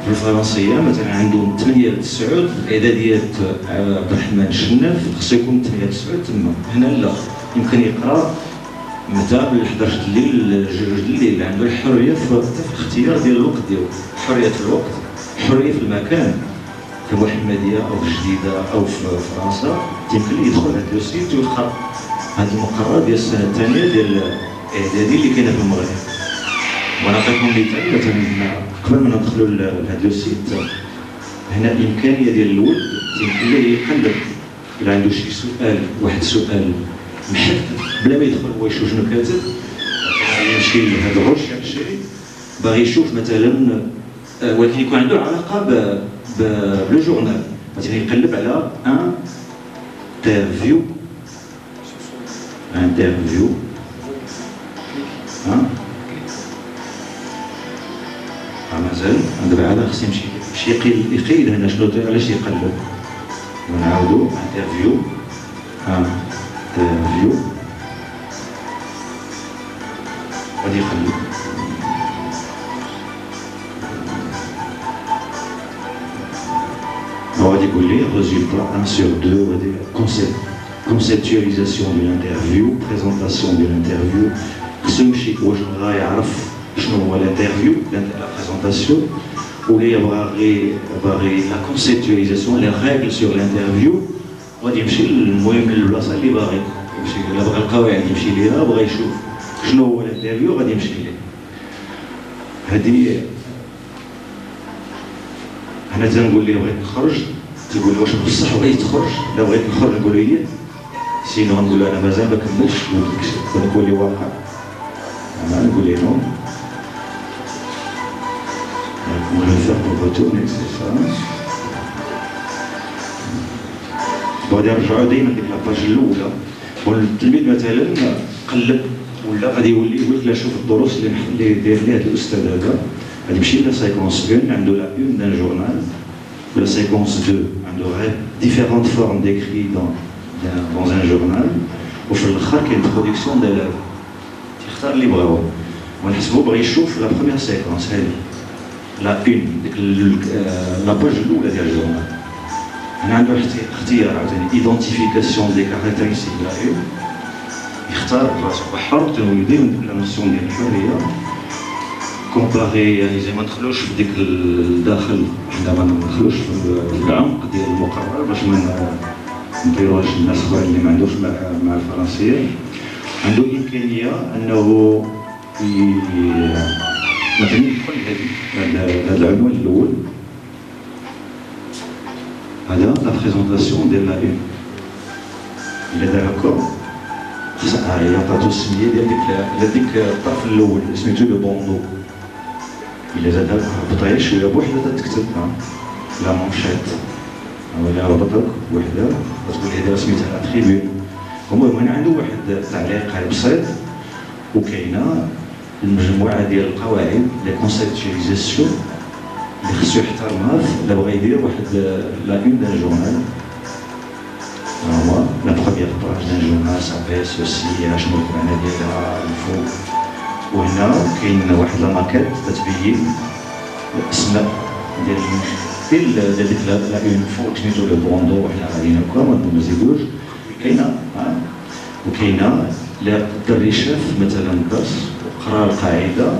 في الفرنسيه مثلا عندهم 8 ل 9 الاعداديات عبد الرحمن الشناف خصو يكون 8 ل 9 تما. هنا لا، يمكن يقرا متى ل 11 الليل ل 2 الليل. عنده الحريه في الاختيار ديال الوقت ديالو، حريه في الوقت، حريه في المكان. في محمديه او في جديده او في فرنسا يمكن يدخل هذا السيت ويقرا هذا المقرر ديال السنه الثانيه ديال الاعدادي اللي كاينه في المغرب. ونعطيكم مثال مثلا قبل ما ندخلوا لهذا السيت، هنا الامكانيه ديال الولد يمكن ليه يقلب الا عنده شي سؤال، واحد سؤال محدد بلا ما يدخل هو يشوف شنو كاتب. مثلا يمشي لهذا الروشيرشي باغي يشوف مثلا، ولكن يكون عنده علاقه بلو جورنال. مثلا يقلب على انترفيو مازال دابا عاد خصني يمشي يقيد هنا شنو علاش يقلب. ونعاودو انترفيو غادي يقلب. غادي يقول لي résultat 1 sur 2 غادي conceptualisation de l'interview, présentation de l'interview. خصو يمشي واش بغا يعرف شنو هو الانترفيو لا بريزونطاسيون، ولا يبغى لا كونسيبتواليزاسيون لي ريغل سور الانترفيو. غادي يمشي المهم للبلاصه اللي باغي يمشي. الا بغى القواعد يمشي ليها، بغى يشوف شنو هو الانترفيو غادي يمشي ليه. هذه هنا تنقول ليه بغيت نخرج، تقول واش بصح بغيت تخرج؟ لا بغيت نخرج نقول لي سينو غنقول له انا مازال ما كملتش، ونقول لي واقع نقول لي نو. On va le faire pour retourner, c'est ça. غادي نرجعوا ديما ديك لاباج الاولى. والتلميذ مثلا قلب ولا غادي يولي يقول لك لا شوف الدروس اللي داير ليه هذا الاستاذ هذا. غادي يمشي لا سيكونس 1 عنده لا اون دان جورنال، ولا سيكونس 2 عنده غير ديفيرونت فورم ديكري دون ان جورنال، وفي الاخر كاين برودكسيون ديال تيختار اللي بغا هو. ونحسبو بغى يشوف لا بروميير سيكونس هذه لا اون ديك لاباج الاولى ديال الجورنال. هنا عنده اختيار عاوتاني ايدونتيفيكاسيون دي كاركتيرستيك لا اون، يختار راسو حر تنولي من لا نوسيون ديال الحريه. كومباري يعني زي ما ندخلوش في ديك الداخل، حنا ما ندخلوش في العمق ديال المقرر باش ما نديروهاش الناس اخرين اللي ما عندوش مع الفرنسيه. عنده امكانيه انه مثلا يدخل هذا العنوان الاول، هذا لا بريزونطاسيون ديال لا اون. الا دار هكا هي عطاتو السميه ديال ديك الطرف الاول سميتو لو بوندو. الا زاد هبطها شويه بوحدها تكتب لا مونشيت، ولا ربطك بوحدها تقول هذه سميتها اتريبيون. المهم هنا عنده واحد التعليق بسيط، وكاينه المجموعه ديال القواعد لي كونسيبت دياليزاسيون اللي خصو يحترمها الا بغا يدير واحد لا اون دان جورنال. هو لا بروميير باج دان جورنال سابيل سوسي شنو المعنى ديالها الفو. وهنا كاين واحد لا ماكيت تتبين الاسماء ديال ديك لا اون فوق سميتو لو بوندو وحنا غاديين هكا ما نزيدوش. كاينه وكاينه الدري شاف مثلا درس وقرا القاعده